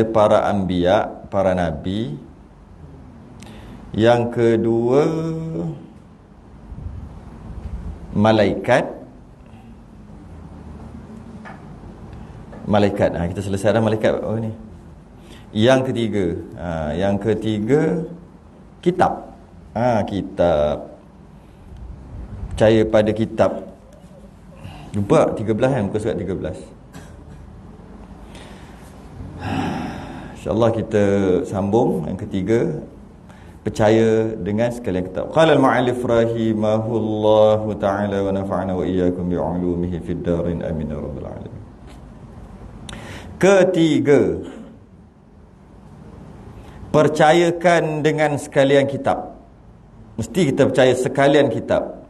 para anbiya, para nabi. Yang kedua, malaikat. Kita selesai dah malaikat. Oh ni. Yang ketiga, kitab. Kitab. Percaya pada kitab. Jumpa 13 kan, muka surat 13. InsyaAllah kita sambung yang ketiga, percaya dengan sekalian kitab. Qala al-mu'allif rahimahullahu ta'ala wa nafa'ana wa iyyakum bi'ulumihi fid darin amin ya rabbal alamin. Ketiga, percayakan dengan sekalian kitab. Mesti kita percaya sekalian kitab.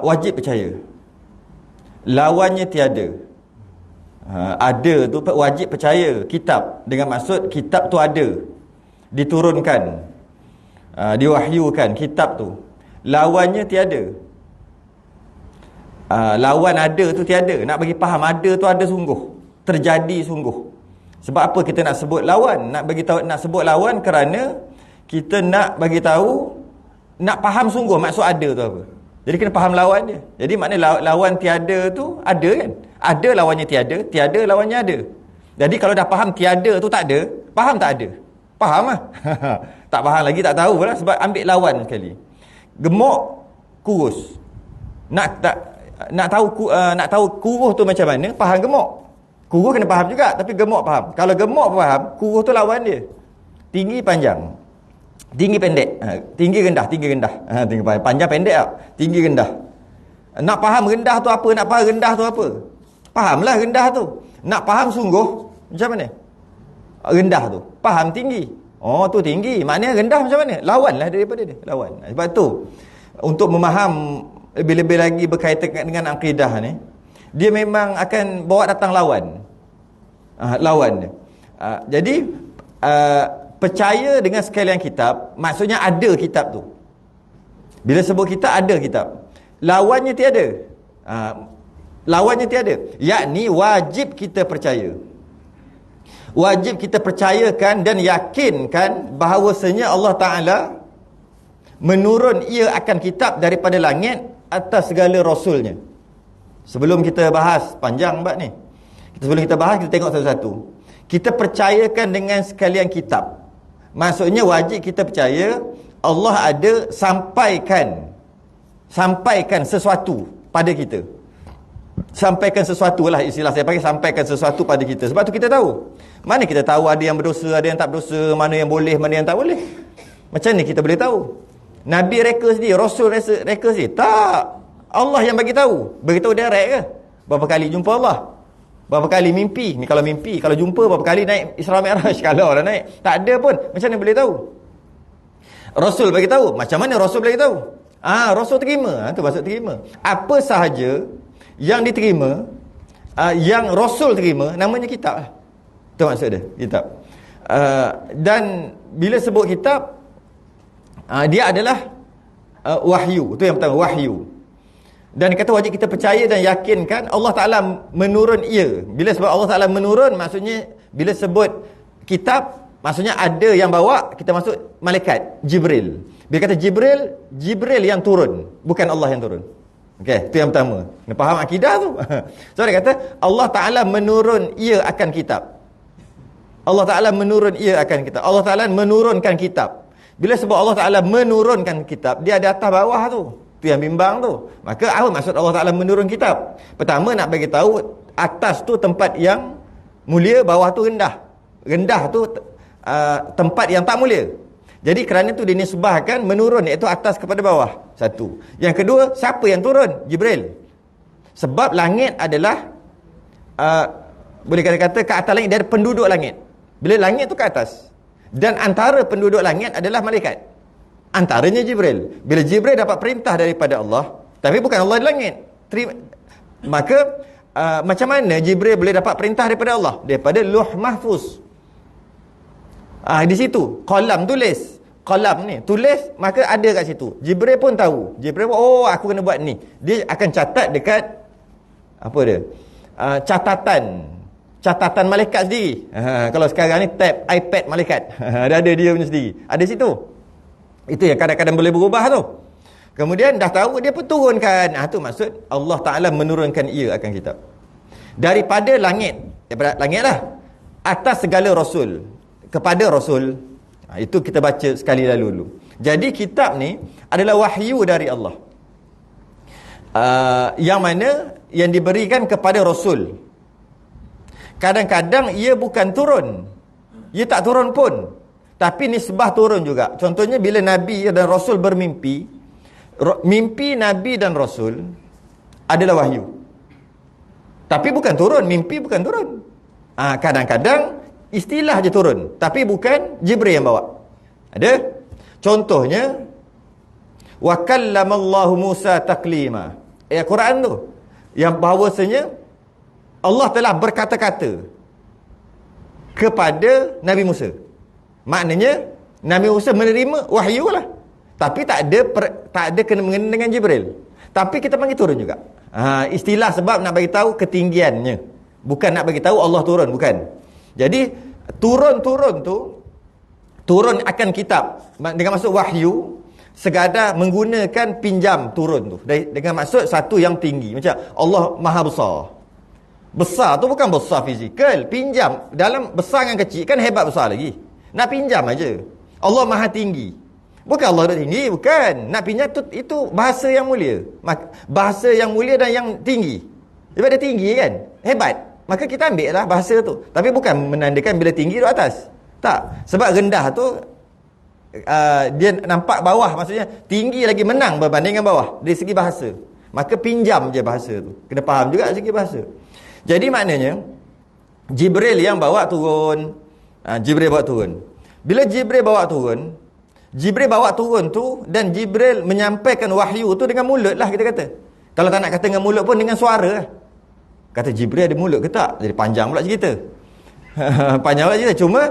Wajib percaya. Lawannya tiada. Ada tu wajib percaya kitab, dengan maksud kitab tu ada, diturunkan, diwahyukan kitab tu. Lawannya tiada. Lawan ada tu tiada. Nak bagi faham ada tu ada sungguh, terjadi sungguh. Sebab apa kita nak sebut lawan? Nak sebut lawan kerana kita nak bagi tahu, nak faham sungguh maksud ada tu apa. Jadi kena faham lawan dia. Jadi maknanya lawan tiada tu ada kan? Ada lawannya tiada, tiada lawannya ada. Jadi kalau dah faham tiada tu tak ada, faham tak ada? Faham lah. Tak faham lagi tak tahu lah, sebab ambil lawan sekali. Gemuk, kurus. Nak tahu kurus tu macam mana, faham gemuk. Kurus kena faham juga, tapi gemuk faham. Kalau gemuk faham, kurus tu lawan dia. Tinggi panjang, tinggi pendek, tinggi rendah, tinggi panjang pendek tak? Tinggi rendah. Nak faham rendah tu apa, nak faham rendah tu apa? Fahamlah rendah tu. Nak faham sungguh macam mana? Rendah tu. Faham tinggi. Oh tu tinggi, maknanya rendah macam mana? Lawanlah daripada dia, lawan. Sebab tu untuk memaham lebih-lebih lagi berkaitan dengan akidah ni, dia memang akan bawa datang lawan. Lawan dia. Jadi percaya dengan sekalian kitab, maksudnya ada kitab tu. Bila sebut kita ada kitab, lawannya tiada. Lawannya tiada, yakni wajib kita percaya. Wajib kita percayakan dan yakinkan bahawasanya Allah Ta'ala menurun ia akan kitab daripada langit atas segala rasulnya. Sebelum kita bahas panjang bab ni, sebelum kita bahas, kita tengok satu-satu. Kita percayakan dengan sekalian kitab, maksudnya wajib kita percaya Allah ada sampaikan sesuatu pada kita. Sampaikan sesuatu lah, istilah saya pakai, sampaikan sesuatu pada kita. Sebab tu kita tahu. Mana kita tahu ada yang berdosa, ada yang tak berdosa, mana yang boleh, mana yang tak boleh? Macam ni kita boleh tahu? Nabi reka sendiri, Rasul reka sendiri? Tak. Allah yang bagi tahu. Beritahu direct ke? Berapa kali jumpa Allah? Berapa kali mimpi? Ni kalau mimpi, kalau jumpa berapa kali naik Isra Mi'raj? Kalau lah naik, tak ada pun, macam mana boleh tahu? Rasul bagi tahu. Macam mana Rasul bagi tahu? Rasul terima. Tu maksud terima. Apa sahaja yang diterima, yang Rasul terima, namanya kitab lah. Itu maksud dia, kitab. Dan bila sebut kitab, dia adalah wahyu. Itu yang pertama, wahyu. Dan kata wajib kita percaya dan yakinkan Allah Ta'ala menurun ia. Bila sebut Allah Ta'ala menurun, maksudnya bila sebut kitab, maksudnya ada yang bawa, kita masuk malaikat Jibril. Bila kata Jibril yang turun, bukan Allah yang turun. Okey, itu yang pertama. Kena faham akidah tu. So dia kata Allah Ta'ala menurun ia akan kitab. Allah Ta'ala menurun ia akan kitab. Allah Ta'ala menurunkan kitab. Bila sebut Allah Ta'ala menurunkan kitab, dia ada atas bawah tu. Tu yang bimbang tu. Maka apa maksud Allah Ta'ala menurun kitab? Pertama nak bagi tahu, atas tu tempat yang mulia, bawah tu rendah. Rendah tu tempat yang tak mulia. Jadi kerana itu dinisbahkan menurun, iaitu atas kepada bawah. Satu. Yang kedua, siapa yang turun? Jibril. Sebab langit adalah boleh kata ke atas langit, dari penduduk langit. Bila langit tu ke atas, dan antara penduduk langit adalah malaikat. Antaranya Jibril. Bila Jibril dapat perintah daripada Allah, tapi bukan Allah di langit, maka macam mana Jibril boleh dapat perintah daripada Allah? Daripada Lauh Mahfuz. Di situ qalam tulis, qalam ni tulis, maka ada kat situ. Jibril pun tahu. Jibril pun, aku kena buat ni. Dia akan catat dekat apa dia? Catatan catatan malaikat sendiri. Kalau sekarang ni tab iPad malaikat. Ada dia punya sendiri. Ada situ. Itu yang kadang-kadang boleh berubah tu. Kemudian dah tahu, dia pun turunkan. Tu maksud Allah Ta'ala menurunkan ia akan kitab. Daripada langit. Daripada langit lah. Atas segala Rasul. Kepada Rasul. Itu kita baca sekali lalu dulu. Jadi kitab ni adalah wahyu dari Allah. Yang mana yang diberikan kepada Rasul. Kadang-kadang ia bukan turun. Ia tak turun pun. Tapi nisbah turun juga. Contohnya bila Nabi dan Rasul bermimpi, mimpi Nabi dan Rasul adalah wahyu. Tapi bukan turun, mimpi bukan turun. Kadang-kadang istilah je turun, tapi bukan Jibril yang bawa. Ada? Contohnya wa kallamallahu Musa taklima. Quran tu yang bahawasanya Allah telah berkata-kata kepada Nabi Musa. Maknanya Nabi Musa menerima wahyu lah. Tapi tak ada kena-mengena dengan Jibril. Tapi kita panggil turun juga. Istilah sebab nak bagi tahu ketinggiannya. Bukan nak bagi tahu Allah turun, bukan. Jadi turun-turun tu turun akan kitab. Dengan maksud wahyu, sekadar menggunakan pinjam turun tu. Dengan maksud satu yang tinggi. Macam Allah Maha Besar. Besar tu bukan besar fizikal. Pinjam. Dalam besar dengan kecil kan hebat besar lagi. Nak pinjam aja. Allah Maha Tinggi. Bukan Allah tinggi, bukan. Nak pinjam itu bahasa yang mulia. Bahasa yang mulia dan yang tinggi. Sebab dia tinggi kan? Hebat. Maka kita ambil lah bahasa tu. Tapi bukan menandakan bila tinggi tu atas. Tak. Sebab rendah tu dia nampak bawah. Maksudnya tinggi lagi menang berbanding dengan bawah. Dari segi bahasa. Maka pinjam je bahasa tu. Kena faham juga dari segi bahasa. Jadi maknanya Jibril yang bawa turun. Jibril bawa turun. Bila Jibril bawa turun tu dan Jibril menyampaikan wahyu tu dengan mulut lah kita kata. Kalau tak nak kata dengan mulut pun dengan suara lah. Kata Jibril ada mulut ke tak? Jadi panjang pula cerita. Panjang pula cerita. Cuma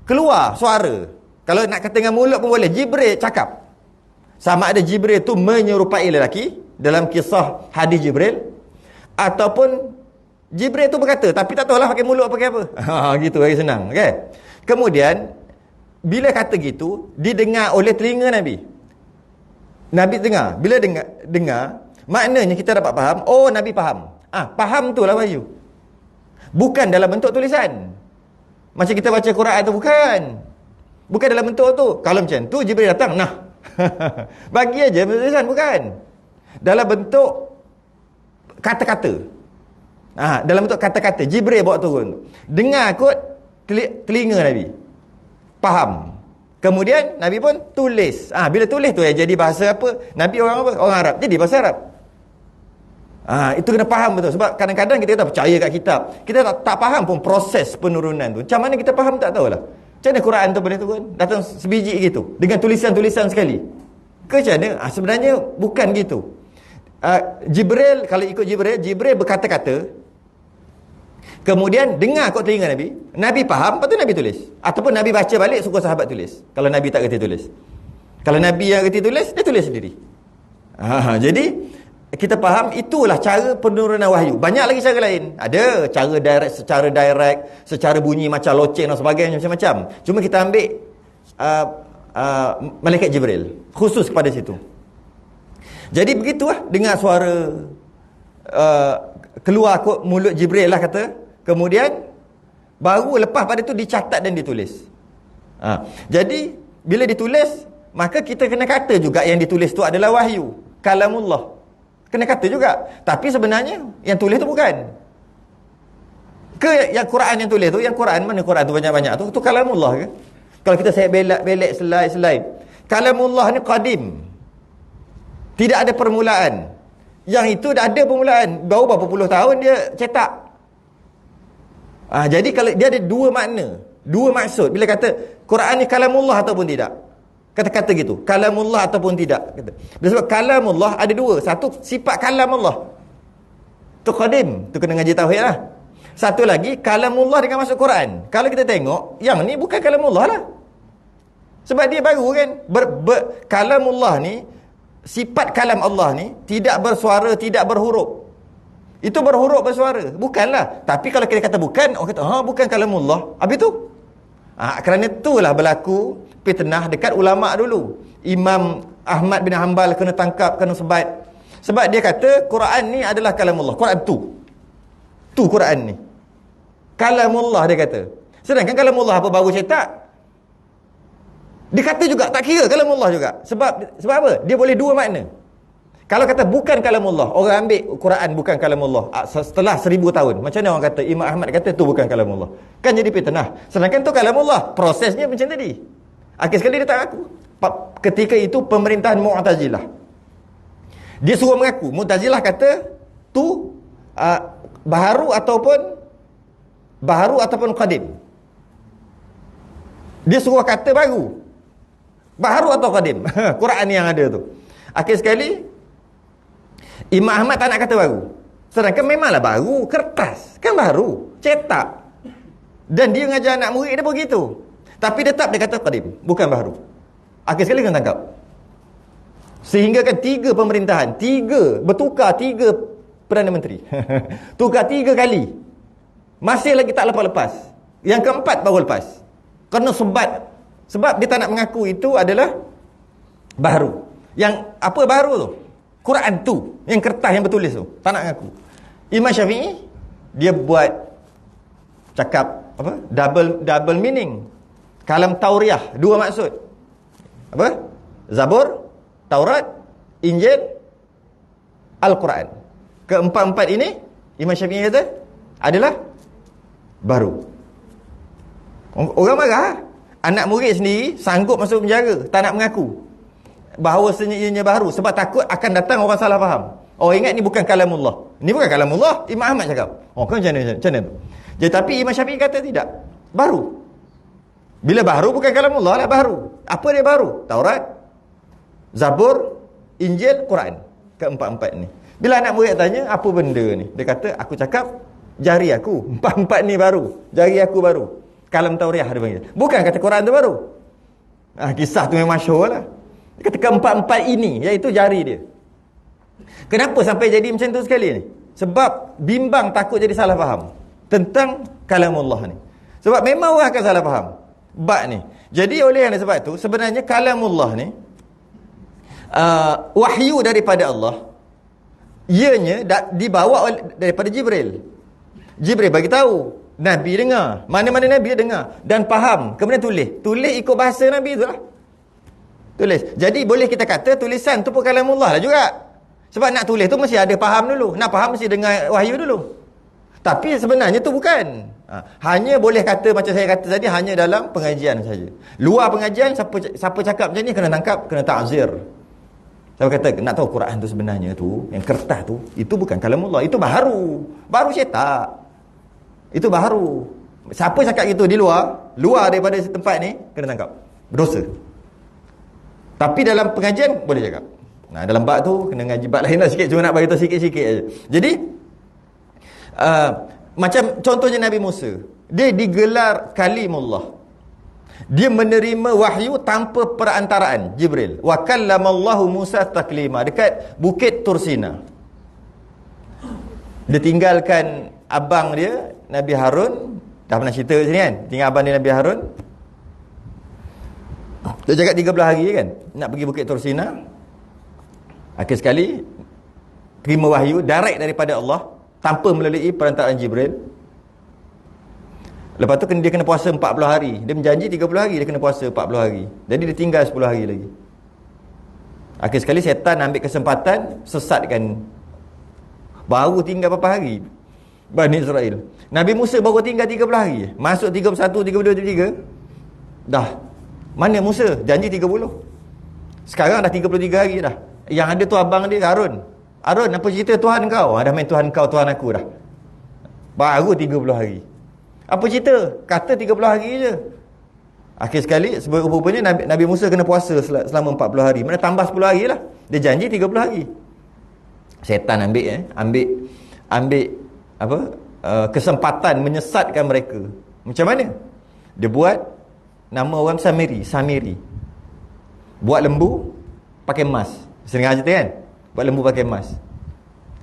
keluar suara. Kalau nak kata dengan mulut pun boleh. Jibril cakap. Sama ada Jibril tu menyerupai lelaki dalam kisah hadis Jibril, ataupun Jibril tu berkata tapi tak tahulah pakai mulut pakai apa. Gitu lagi senang, okey. Kemudian bila kata gitu didengar oleh telinga Nabi. Nabi dengar. Bila dengar, maknanya kita dapat faham, oh Nabi faham. Faham tu lah wahyu. Bukan dalam bentuk tulisan. Macam kita baca Quran tu bukan. Bukan dalam bentuk tu. Kalau macam tu Jibril datang, nah. Bagi aja tulisan, bukan. Dalam bentuk kata-kata. Dalam bentuk kata-kata Jibril bawa turun. Dengar kot telinga Nabi. Faham. Kemudian Nabi pun tulis. Bila tulis tu jadi bahasa apa? Nabi orang apa? Orang Arab. Jadi bahasa Arab. Itu kena faham betul. Sebab kadang-kadang kita kata percaya kat kitab. Kita tak faham pun proses penurunan tu. Macam mana kita faham tak tahulah. Macam mana Quran tu boleh turun? Datang sebiji gitu. Dengan tulisan-tulisan sekali. Ke macam mana? Sebenarnya bukan gitu. Jibril, kalau ikut Jibril berkata-kata. Kemudian dengar kot telinga Nabi. Nabi faham, lepas tu Nabi tulis. Ataupun Nabi baca balik, suruh sahabat tulis. Kalau Nabi tak kerti tulis. Kalau Nabi yang kerti tulis, dia tulis sendiri. Jadi, kita faham itulah cara penurunan wahyu. Banyak lagi cara lain. Ada cara direct, secara bunyi macam loceng dan sebagainya, macam-macam. Cuma kita ambil malaikat Jibril. Khusus pada situ. Jadi begitulah, dengar suara keluar kot mulut Jibril lah kata. Kemudian baru lepas pada tu dicatat dan ditulis. Jadi bila ditulis, maka kita kena kata juga yang ditulis tu adalah wahyu, kalamullah. Kena kata juga. Tapi sebenarnya yang tulis tu bukan. Ke yang Quran yang tulis tu, yang Quran mana Quran tu banyak-banyak tu kalamullah ke? Kalau kita saya belak selai. Kalamullah ni qadim. Tidak ada permulaan. Yang itu dah ada permulaan. Baru berapa puluh tahun dia cetak. Jadi kalau dia ada dua makna, dua maksud. Bila kata Quran ni kalamullah ataupun tidak. Kata-kata gitu. Kalamullah ataupun tidak. Kata. Sebab kalamullah ada dua. Satu sifat kalamullah. Tu qadim. Tu kena ngaji tauhid lah. Satu lagi kalamullah dengan maksud Quran. Kalau kita tengok, yang ni bukan kalamullah lah. Sebab dia baru kan. Kalamullah ni, sifat kalam Allah ni tidak bersuara, tidak berhuruf. Itu berhuruf bersuara. Bukanlah. Tapi kalau kita kata bukan, orang kata, bukan kalamullah. Habis tu? Kerana itulah berlaku fitnah dekat ulama' dulu. Imam Ahmad bin Hanbal kena tangkap, kena sebat. Sebab dia kata, Quran ni adalah kalamullah. Quran tu. Tu Quran ni. Kalamullah dia kata. Sedangkan kalamullah apa baru cetak? Dia kata juga, tak kira kalamullah juga. Sebab apa? Dia boleh dua makna. Kalau kata bukan kalamullah, orang ambil Quran bukan kalamullah setelah 1000 tahun. Macam mana orang kata? Imam Ahmad kata tu bukan kalamullah. Kan jadi fitnah. Sedangkan tu kalamullah. Prosesnya macam tadi. Akhir sekali dia tak ngaku. Ketika itu pemerintahan Mu'tazilah. Dia suruh mengaku. Mu'tazilah kata tu baharu ataupun qadim. Dia suruh kata baru. Baharu atau qadim. Quran yang ada tu. Akhir sekali Imam Ahmad tak nak kata baru. Sedangkan memanglah baru, kertas kan baru, cetak. Dan dia mengajar anak murid dia begitu. Tapi tetap dia kata qadim, bukan baru. Akhir sekali kena tangkap. Sehingga kan 3 pemerintahan, bertukar 3 Perdana Menteri. Tukar 3 kali. Masih lagi tak lepas-lepas. Yang keempat baru lepas. Kena sebat. Sebab dia tak nak mengaku itu adalah baru. Yang apa baru tu? Quran tu, yang kertas yang bertulis tu, tak nak mengaku. Imam Syafi'i dia buat cakap apa? Double meaning. Kalam Tauriah, 2 maksud. Apa? Zabur, Taurat, Injil, Al-Quran. Keempat-empat ini Imam Syafi'i kata adalah baru. Orang marah. Anak murid sendiri sanggup masuk penjara, tak nak mengaku bahawasanya ianya baru sebab takut akan datang orang salah faham. Oh, ingat ni bukan kalamullah. Ni bukan kalamullah, Imam Ahmad cakap. Kan macam mana tu? Jadi tapi Imam Syafi'i kata tidak. Baru. Bila baru bukan kalamullah lah, baru. Apa dia baru? Taurat, Zabur, Injil, Quran. Keempat-empat ni. Bila anak murid tanya, apa benda ni? Dia kata, aku cakap jari aku. Empat-empat ni baru. Jari aku baru. Kalam Tauriah dia panggil. Bukan kata Quran tu baru. Kisah tu memang masyhur lah. Dia kata keempat-empat ini, iaitu jari dia. Kenapa sampai jadi macam tu sekali ni? Sebab bimbang takut jadi salah faham tentang kalamullah ni. Sebab memang orang akan salah faham bab ni. Jadi oleh kerana sebab tu, sebenarnya kalamullah ni wahyu daripada Allah. Ianya dibawa daripada Jibril. Jibril bagi tahu, Nabi dengar. Mana-mana Nabi dengar dan faham. Kemudian tulis ikut bahasa Nabi tu lah. Tulis. Jadi boleh kita kata tulisan tu pun kalamullah lah juga. Sebab nak tulis tu mesti ada faham dulu. Nak faham mesti dengar wahyu dulu. Tapi sebenarnya tu bukan. Hanya boleh kata macam saya kata tadi, hanya dalam pengajian saja. Luar pengajian, siapa cakap macam ni kena tangkap, kena ta'zir. Saya kata nak tahu Quran tu sebenarnya tu, yang kertas tu, itu bukan kalamullah, itu baru cetak. Itu baru. Siapa cakap gitu di luar daripada tempat ni, kena tangkap. Berdosa. Tapi dalam pengajian boleh cakap. Dalam bab tu kena ngaji bab lain lah sikit, cuma nak bagi tahu sikit-sikit aja. Jadi macam contohnya Nabi Musa, dia digelar kalimullah. Dia menerima wahyu tanpa perantaraan Jibril. Wa kallamallahu Musa taklima dekat Bukit Tursina. Dia tinggalkan abang dia Nabi Harun, dah pernah cerita sini kan, tinggal abang dia Nabi Harun. Dia cakap 13 hari kan nak pergi Bukit Tursina. Akhir sekali terima wahyu direct daripada Allah tanpa melalui perantaraan Jibril. Lepas tu dia kena puasa 40 hari. Dia berjanji 30 hari dia kena puasa 40 hari. Jadi dia tinggal 10 hari lagi. Akhir sekali syaitan ambil kesempatan sesatkan. Baru tinggal berapa hari Bani Israel. Nabi Musa baru tinggal 30 hari. Masuk 31, 32, 33. Dah. Mana Musa? Janji 30. Sekarang dah 33 hari dah. Yang ada tu abang dia Harun. Harun, apa cerita Tuhan kau? Dah main Tuhan kau, Tuhan aku dah. Baru 30 hari. Apa cerita? Kata 30 hari je. Akhir sekali, rupanya Nabi Musa kena puasa selama 40 hari. Mana tambah 10 hari lah. Dia janji 30 hari. Syaitan ambil kesempatan menyesatkan mereka. Macam mana? Dia buat nama orang Samiri. Buat lembu pakai emas. Sering cerita kan? Buat lembu pakai emas.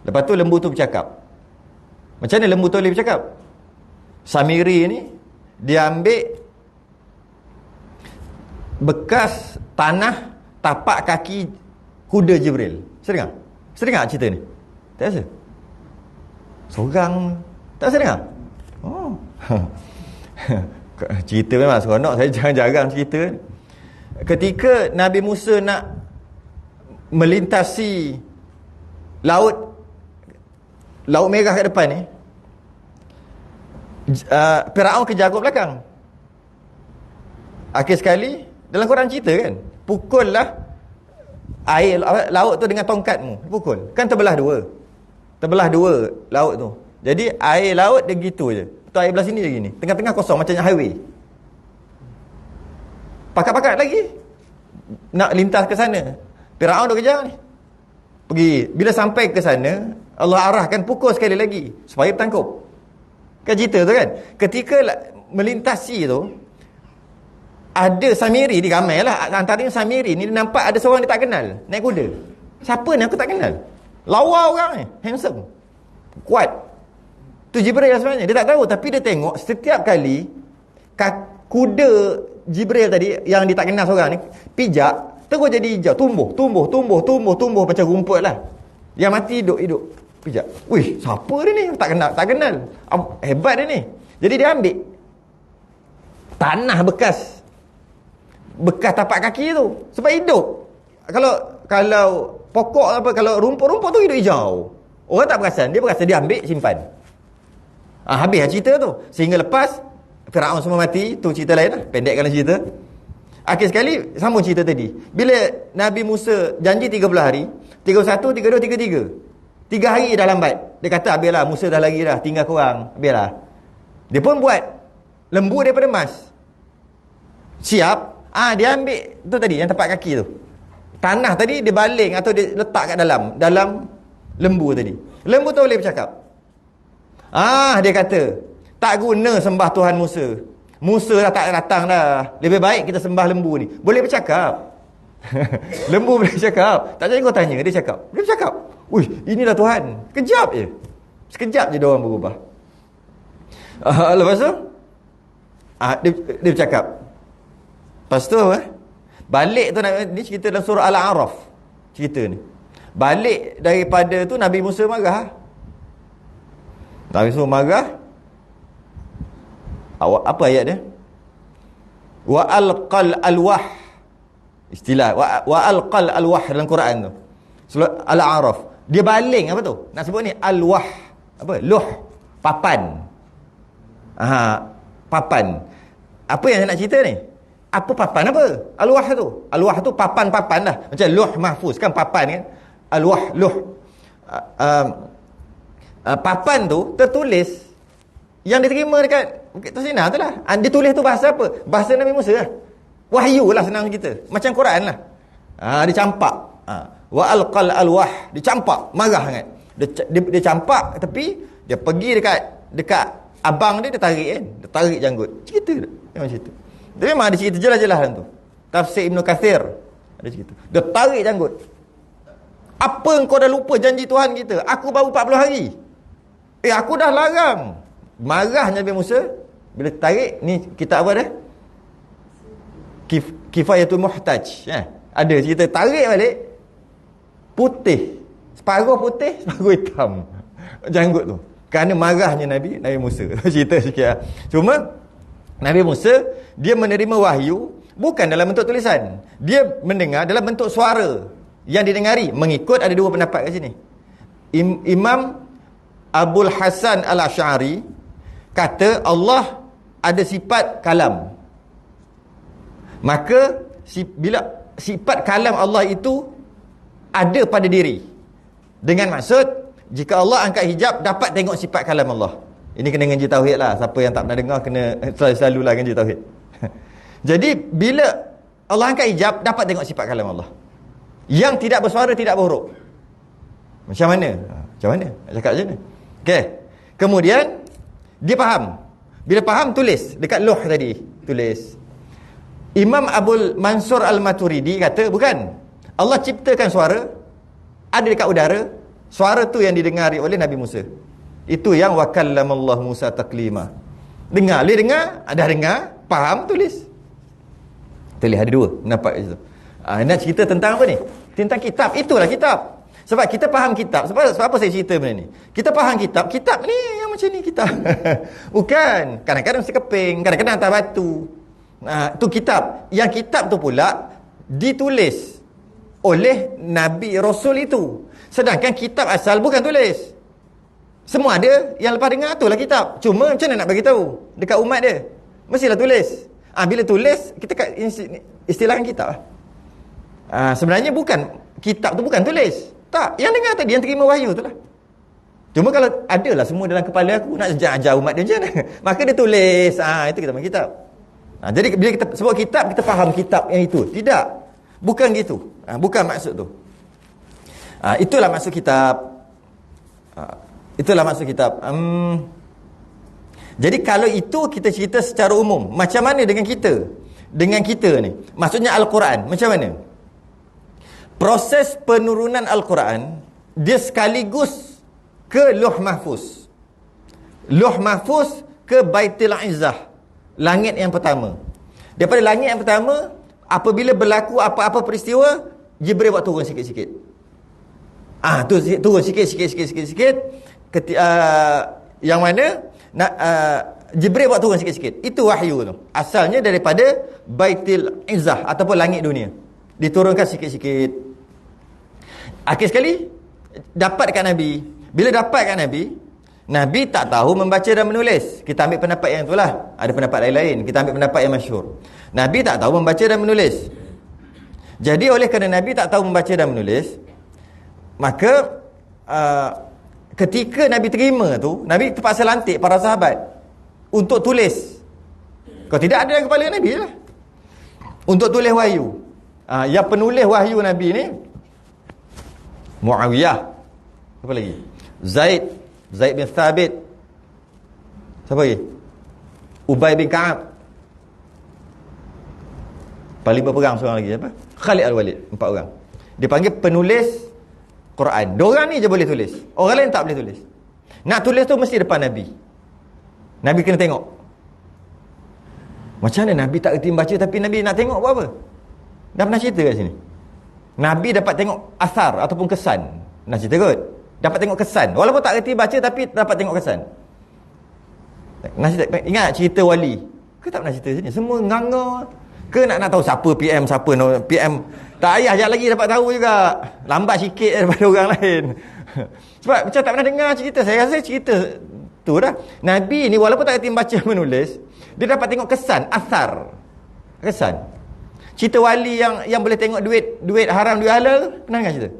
Lepas tu lembu tu bercakap. Macam mana lembu tu boleh bercakap? Samiri ni dia ambil bekas tanah tapak kaki kuda Jibril. Sering tak? Sering tak cerita ni? Tak rasa? Seorang tak rasa dengar? Oh. Cerita memang seronok. Saya jarang-jarang cerita. Ketika Nabi Musa nak melintasi Laut Merah kat depan ni, Firaun kejar kat belakang. Akhir sekali dalam Quran cerita kan, pukullah air laut tu dengan tongkatmu. Pukul. Kan terbelah dua laut tu. Jadi air laut dia gitu je. Tu air belah sini je gini. Tengah-tengah kosong macam highway. Pakat-pakat lagi nak lintas ke sana. Firaun dah kejar ni. Pergi. Bila sampai ke sana, Allah arahkan pukul sekali lagi supaya bertangkup. Kan cerita tu kan? Ketika melintasi tu, ada Samiri, dia ramai lah. Antaranya Samiri ni, dia nampak ada seorang dia tak kenal naik kuda. Siapa ni aku tak kenal? Lawa orang ni, handsome, kuat. Tu Jibril sebenarnya. Dia tak tahu, tapi dia tengok setiap kali kuda Jibril tadi yang dia tak kenal seorang ni pijak, terus jadi hijau, tumbuh macam rumput lah. Yang mati hidup pijak. Wih, siapa dia ni? Tak kenal. Hebat dia ni. Jadi dia ambil tanah bekas tapak kaki tu sebab hidup. Kalau pokok apa, kalau rumput-rumput tu hidup hijau. Orang tak perasan, dia ambil simpan. Habis cerita tu. Sehingga lepas Firaun semua mati, tu cerita lain lah. Pendekkan cerita. Akhir sekali sambung cerita tadi. Bila Nabi Musa janji 30 hari, 31, 32, 33. 3 hari dah lambat. Dia kata, habislah, Musa dah lari dah, tinggal korang. Habislah. Dia pun buat lembu daripada emas. Siap. Dia ambil tu tadi, yang tapak kaki tu. Tanah tadi dia baling atau dia letak kat dalam lembu tadi. Lembu tu boleh bercakap. Dia kata, tak guna sembah Tuhan Musa. Musa dah tak datang dah. Lebih baik kita sembah lembu ni. Boleh bercakap. Lembu boleh bercakap. Tak jadi kau tanya, dia cakap. Dia bercakap. Uish, inilah Tuhan. Kejap je. Sekejap je dia orang berubah. Lepas tu dia bercakap. Lepas tu balik tu, ni cerita dalam surah Al-A'raf. Cerita ni balik daripada tu, Nabi Musa marah. Nabi Musa marah. Apa ayat dia? Wa alqal alwah. Istilah wa alqal alwah dalam Quran tu. Surah Al-A'raf. Dia baling apa tu? Nak sebut ni alwah. Apa? Luh. Papan. Papan. Apa yang nak cerita ni? Apa papan apa? Alwah tu. Alwah tu papan-papan lah. Macam luh mahfuz kan, papan kan? Alwah, luh. Papan tu tertulis yang diterima dekat Bukit Tursina tu lah. Dia tulis tu bahasa apa? Bahasa Nabi Musa lah. Wahyu lah senang kita. Macam Quran lah. Dia campak. Wa alqal alwah. Dia campak. Marah sangat. Dia campak tepi. Dia pergi dekat abang dia tarik kan. Dia tarik janggut. Cerita tu. Memang cerita. Dia memang ada cerita jelas-jelas dalam tu. Tafsir Ibn Kathir ada cerita. Dia tarik janggut. Apa engkau dah lupa janji Tuhan kita? Aku baru 40 hari. Aku dah larang. Marah Nabi Musa. Bila tarik, ni kitab apa dah? Kifayatul Muhtaj. Ada cerita tarik balik. Putih. Separuh putih, separuh hitam. Janggut tu. Kerana marahnya Nabi Musa. Cerita sikit lah. Cuma, Nabi Musa, dia menerima wahyu bukan dalam bentuk tulisan. Dia mendengar dalam bentuk suara. Yang didengari. Mengikut, ada dua pendapat kat sini. Imam Abul Hasan Al-Asy'ari kata Allah ada sifat kalam. Maka bila sifat kalam Allah itu ada pada diri, dengan maksud jika Allah angkat hijab dapat tengok sifat kalam Allah. Ini kena ngaji tauhid lah. Siapa yang tak pernah dengar kena selalu lah ngaji tauhid. Jadi bila Allah angkat hijab dapat tengok sifat kalam Allah yang tidak bersuara, tidak berhuruf. Macam mana? Macam mana? Nak cakap macam mana? Okey. Kemudian dia faham. Bila faham, tulis dekat loh tadi, tulis. Imam Abul Mansur Al-Maturidi kata bukan. Allah ciptakan suara ada dekat udara. Suara tu yang didengari oleh Nabi Musa. Itu yang wa kallamallahu Musa taklima. Dengar, boleh dengar, ada dengar, faham, tulis. Tulis ada dua pendapat kat situ. Nak cerita tentang apa ni? Tentang kitab. Itulah kitab. Sebab kita faham kitab. Sebab apa saya cerita benda ni? Kita faham kitab. Kitab ni yang macam ni kitab. Bukan. Kadang-kadang sekeping, kadang-kadang atas batu. Tu kitab. Yang kitab tu pula ditulis oleh Nabi Rasul itu. Sedangkan kitab asal bukan tulis. Semua ada. Yang lepas dengar tu lah kitab. Cuma macam mana nak bagi tahu dekat umat dia? Mestilah tulis. Bila tulis, kita istilahkan kitab lah. Sebenarnya bukan, kitab tu bukan tulis. Tak, yang dengar tadi, yang terima wahyu tu lah. Cuma kalau adalah semua dalam kepala aku, nak ajar umat dia macam mana? Maka dia tulis. Itu kita panggil kitab. Jadi bila kita sebut kitab, kita faham kitab yang itu. Tidak. Bukan gitu. Bukan maksud tu. Itulah maksud kitab. Itulah maksud kitab. Jadi kalau itu kita cerita secara umum. Macam mana dengan kita? Dengan kita ni. Maksudnya Al-Quran. Macam mana? Proses penurunan Al-Quran, dia sekaligus ke Lauh Mahfuz. Lauh Mahfuz ke Baitul Izzah, langit yang pertama. Daripada langit yang pertama, apabila berlaku apa-apa peristiwa, Jibril buat turun sikit-sikit. Turun sikit-sikit. Yang mana Jibril buat turun sikit-sikit. Itu wahyu tu. Asalnya daripada Baitul Izzah ataupun langit dunia. Diturunkan sikit-sikit. Akhir sekali dapat kat Nabi. Bila dapat kat Nabi, Nabi tak tahu membaca dan menulis. Kita ambil pendapat yang itulah. Ada pendapat lain-lain. Kita ambil pendapat yang masyhur. Nabi tak tahu membaca dan menulis. Jadi oleh kerana Nabi tak tahu membaca dan menulis, maka ketika Nabi terima tu, Nabi terpaksa lantik para sahabat untuk tulis. Kalau tidak ada dalam kepala Nabi lah, untuk tulis wahyu. Yang penulis wahyu Nabi ni Muawiyah. Siapa lagi? Zaid bin Thabit. Siapa lagi? Ubay bin Ka'ab. Paling berperang seorang lagi, apa? Khalid Al-Walid. 4 orang. Dia panggil penulis Quran. Diorang ni je boleh tulis. Orang lain tak boleh tulis. Nak tulis tu mesti depan Nabi. Nabi kena tengok. Macam mana Nabi tak erti membaca tapi Nabi nak tengok buat apa? Dah pernah cerita kat sini. Nabi dapat tengok asar ataupun kesan. Nak cerita kot? Dapat tengok kesan. Walaupun tak erti baca tapi dapat tengok kesan. Nak cerita, ingat cerita wali? Ke tak pernah cerita sini? Semua nganga. Ke nak tahu siapa PM, siapa no PM? Tak payah, sekejap lagi dapat tahu juga. Lambat sikit daripada orang lain. Sebab macam tak pernah dengar cerita. Saya rasa cerita tu dah. Nabi ni walaupun tak erti baca menulis, dia dapat tengok kesan, asar. Kesan. Cerita wali yang boleh tengok duit haram, duit halal, pernah dengar cerita?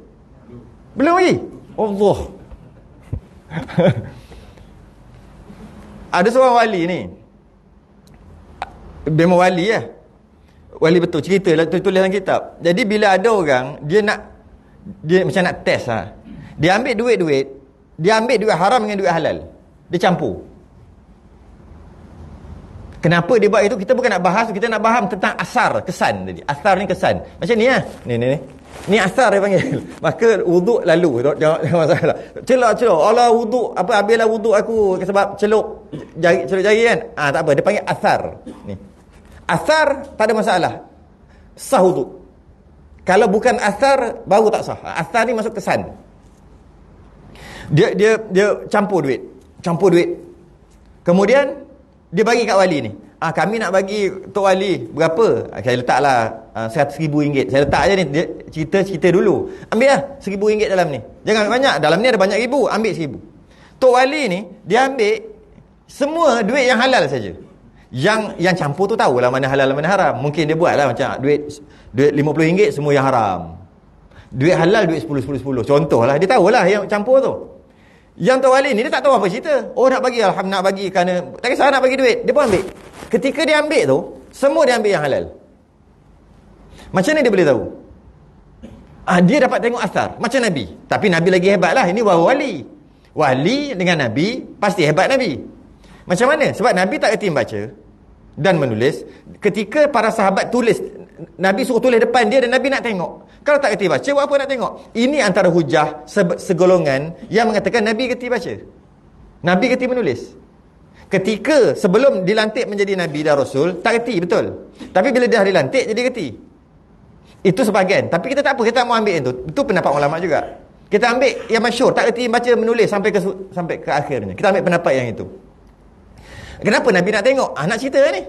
Belum lagi? Allah. Ada seorang wali ni. Memang wali lah. Wali betul, cerita lah, tulis dalam kitab. Jadi bila ada orang, dia macam nak test lah. Dia ambil duit, dia ambil duit haram dengan duit halal. Dia campur. Kenapa dia buat itu? Kita bukan nak bahas, kita nak faham tentang asar, kesan tadi. Asar ni kesan. Macam ni lah. Ni. Ni asar dia panggil. Maka wuduk lalu. Jangan masalah. Celok. Allah wuduk. Habislah wuduk aku sebab celuk jari kan. Tak apa. Dia panggil asar. Ni. Asar tak ada masalah. Sah wuduk. Kalau bukan asar, baru tak sah. Asar ni masuk kesan. Dia campur duit. Kemudian dia bagi kat wali ni. Kami nak bagi Tok Wali berapa? Saya letaklah RM100,000. Saya letak aja ni. Dia cerita dulu. Ambil lah RM1,000 dalam ni. Jangan banyak. Dalam ni ada banyak ribu. Ambil RM1,000. Tok Wali ni dia ambil semua duit yang halal saja. Yang campur tu tahulah mana halal mana haram. Mungkin dia buatlah macam duit RM50 semua yang haram. Duit halal duit 10. Contohlah dia tahulah yang campur tu. Yang Tok Wali ni dia tak tahu apa cerita. Nak bagi, alhamdulillah nak bagi kerana tak kisah nak bagi duit. Dia pun ambil. Ketika dia ambil tu, semua dia ambil yang halal. Macam mana dia boleh tahu? Dia dapat tengok asar macam Nabi. Tapi Nabi lagi hebat lah. Ini baru wali. Wali dengan Nabi pasti hebat Nabi. Macam mana? Sebab Nabi tak erti membaca dan menulis. Ketika para sahabat tulis, Nabi suruh tulis depan dia dan Nabi nak tengok. Kalau tak kerti baca, buat apa nak tengok? Ini antara hujah segolongan yang mengatakan Nabi kerti baca. Nabi kerti menulis. Ketika sebelum dilantik menjadi Nabi dan Rasul, tak kerti, betul. Tapi bila dah dilantik, jadi kerti. Itu sebahagian. Tapi kita tak apa, kita tak mau ambil itu. Itu pendapat ulama juga. Kita ambil yang masyhur, tak kerti baca menulis sampai ke akhirnya. Kita ambil pendapat yang itu. Kenapa Nabi nak tengok? Nak cerita ni.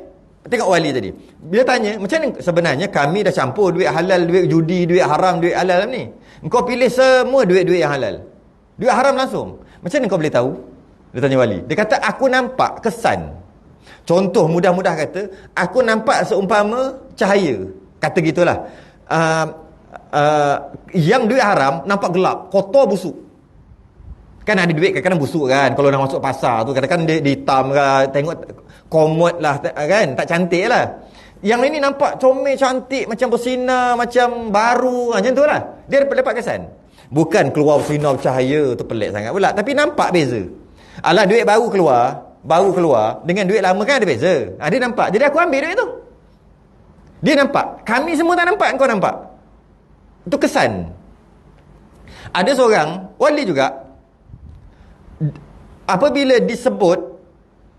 Tengok wali tadi. Bila tanya, macam mana sebenarnya kami dah campur duit halal, duit judi, duit haram, duit halal ni. Engkau pilih semua duit-duit yang halal. Duit haram langsung. Macam mana kau boleh tahu? Dia tanya wali. Dia kata, aku nampak kesan. Contoh mudah-mudah kata, aku nampak seumpama cahaya. Kata gitulah. Yang duit haram nampak gelap, kotor, busuk. Kan ada duit kadang-kadang busuk kan. Kalau nak masuk pasar tu kadang-kadang dia hitam lah, tengok komod lah kan, tak cantik lah. Yang ini nampak comel, cantik, macam bersinar, macam baru, macam tu lah. Dia dapat kesan. Bukan keluar bersinar cahaya tu pelik sangat pula, tapi nampak beza. Alah, duit baru keluar dengan duit lama kan ada beza. Dia nampak. Jadi aku ambil duit tu. Dia nampak. Kami semua tak nampak, kau nampak. Itu kesan. Ada seorang wali juga, apabila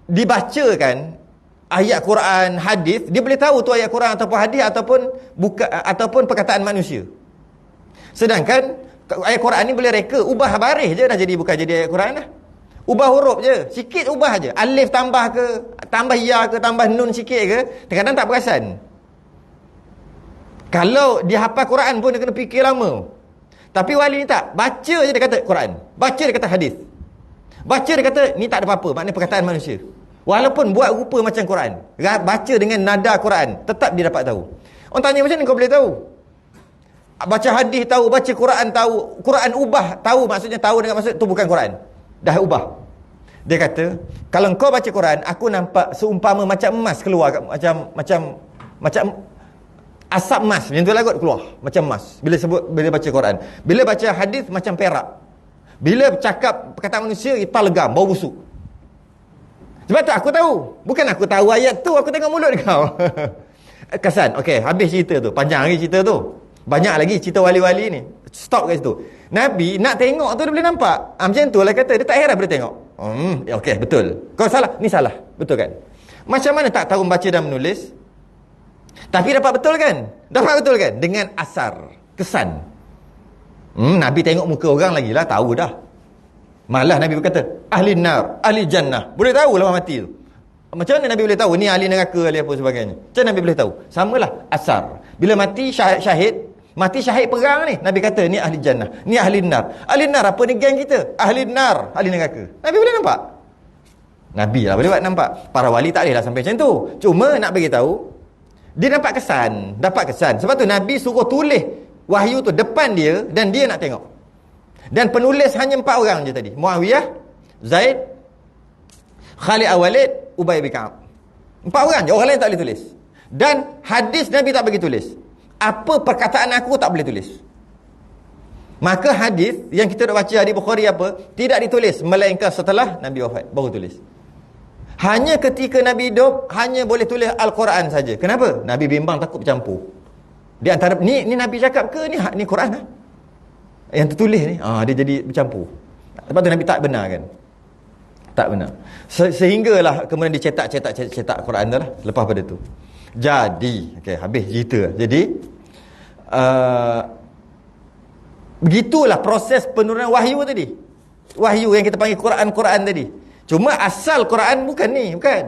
dibacakan ayat Quran, hadis, dia boleh tahu tu ayat Quran ataupun hadis ataupun perkataan manusia. Sedangkan ayat Quran ni boleh reka, ubah baris je dah jadi, bukan jadi ayat Quran dah. Ubah huruf je, sikit ubah je. Alif tambah ke, tambah ya ke, tambah nun sikit ke, kadang-kadang tak perasan. Kalau dia hafal Quran pun dia kena fikir lama. Tapi wali ni tak, baca je dia kata Quran, baca dia kata hadis, baca dia kata ni tak ada apa-apa, maknanya perkataan manusia. Walaupun buat rupa macam Quran, baca dengan nada Quran, tetap dia dapat tahu. Orang tanya, macam mana kau boleh tahu? Baca hadis tahu, baca Quran tahu, Quran ubah tahu, maksudnya tahu dengan maksud tu bukan Quran, dah ubah. Dia kata, kalau kau baca Quran, aku nampak seumpama macam emas keluar, macam asap emas, macam tu lah kot keluar, macam emas bila baca Quran. Bila baca hadis macam perak. Bila cakap perkataan manusia, ipar legam, bau busuk. Sebab tu aku tahu. Bukan aku tahu ayat tu, aku tengok mulut kau. Kesan. Okey, habis cerita tu. Panjang lagi cerita tu. Banyak lagi cerita wali-wali ni. Stop kat situ. Nabi nak tengok tu dia boleh nampak. Macam tu lah kata. Dia tak heran boleh tengok. Okey, betul. Kau salah. Ni salah. Betul kan? Macam mana tak tahu membaca dan menulis? Tapi dapat betul kan? Dapat betul kan? Dengan asar. Kesan. Nabi tengok muka orang lagi lah, tahu dah. Malah Nabi berkata, ahli nar, ahli jannah. Boleh tahu lepas mati tu. Macam mana Nabi boleh tahu ni ahli neraka, ahli apa sebagainya? Macam mana Nabi boleh tahu? Samalah asar. Bila mati syahid perang ni, Nabi kata ni ahli jannah, ni ahli nar. Ahli nar apa ni, geng kita? Ahli nar, ahli neraka. Nabi boleh nampak? Nabi lah boleh buat nampak. Para wali tak boleh lah sampai macam tu. Cuma nak bagi tahu, dia dapat kesan. Sebab tu Nabi suruh tulis wahyu tu depan dia dan dia nak tengok. Dan penulis hanya 4 orang je tadi. Muawiyah, Zaid, Khalid Al-Walid, Ubay bin Ka'ab. 4 orang je, orang lain tak boleh tulis. Dan hadis Nabi tak bagi tulis. Apa perkataan aku tak boleh tulis. Maka hadis yang kita dah baca, hadis Bukhari apa, tidak ditulis melainkan setelah Nabi wafat baru tulis. Hanya ketika Nabi hidup hanya boleh tulis Al-Quran saja. Kenapa? Nabi bimbang takut bercampur. Di antara ni Nabi cakap ke ni Quran lah? Yang tertulis ni dia jadi bercampur. Sebab tu Nabi tak benar kan? Tak benar. Sehinggalah kemudian dicetak Quran tu lah lepas pada tu. Jadi, okey, habis cerita. Jadi begitulah proses penurunan wahyu tadi. Wahyu yang kita panggil Quran tadi. Cuma asal Quran bukan ni, bukan.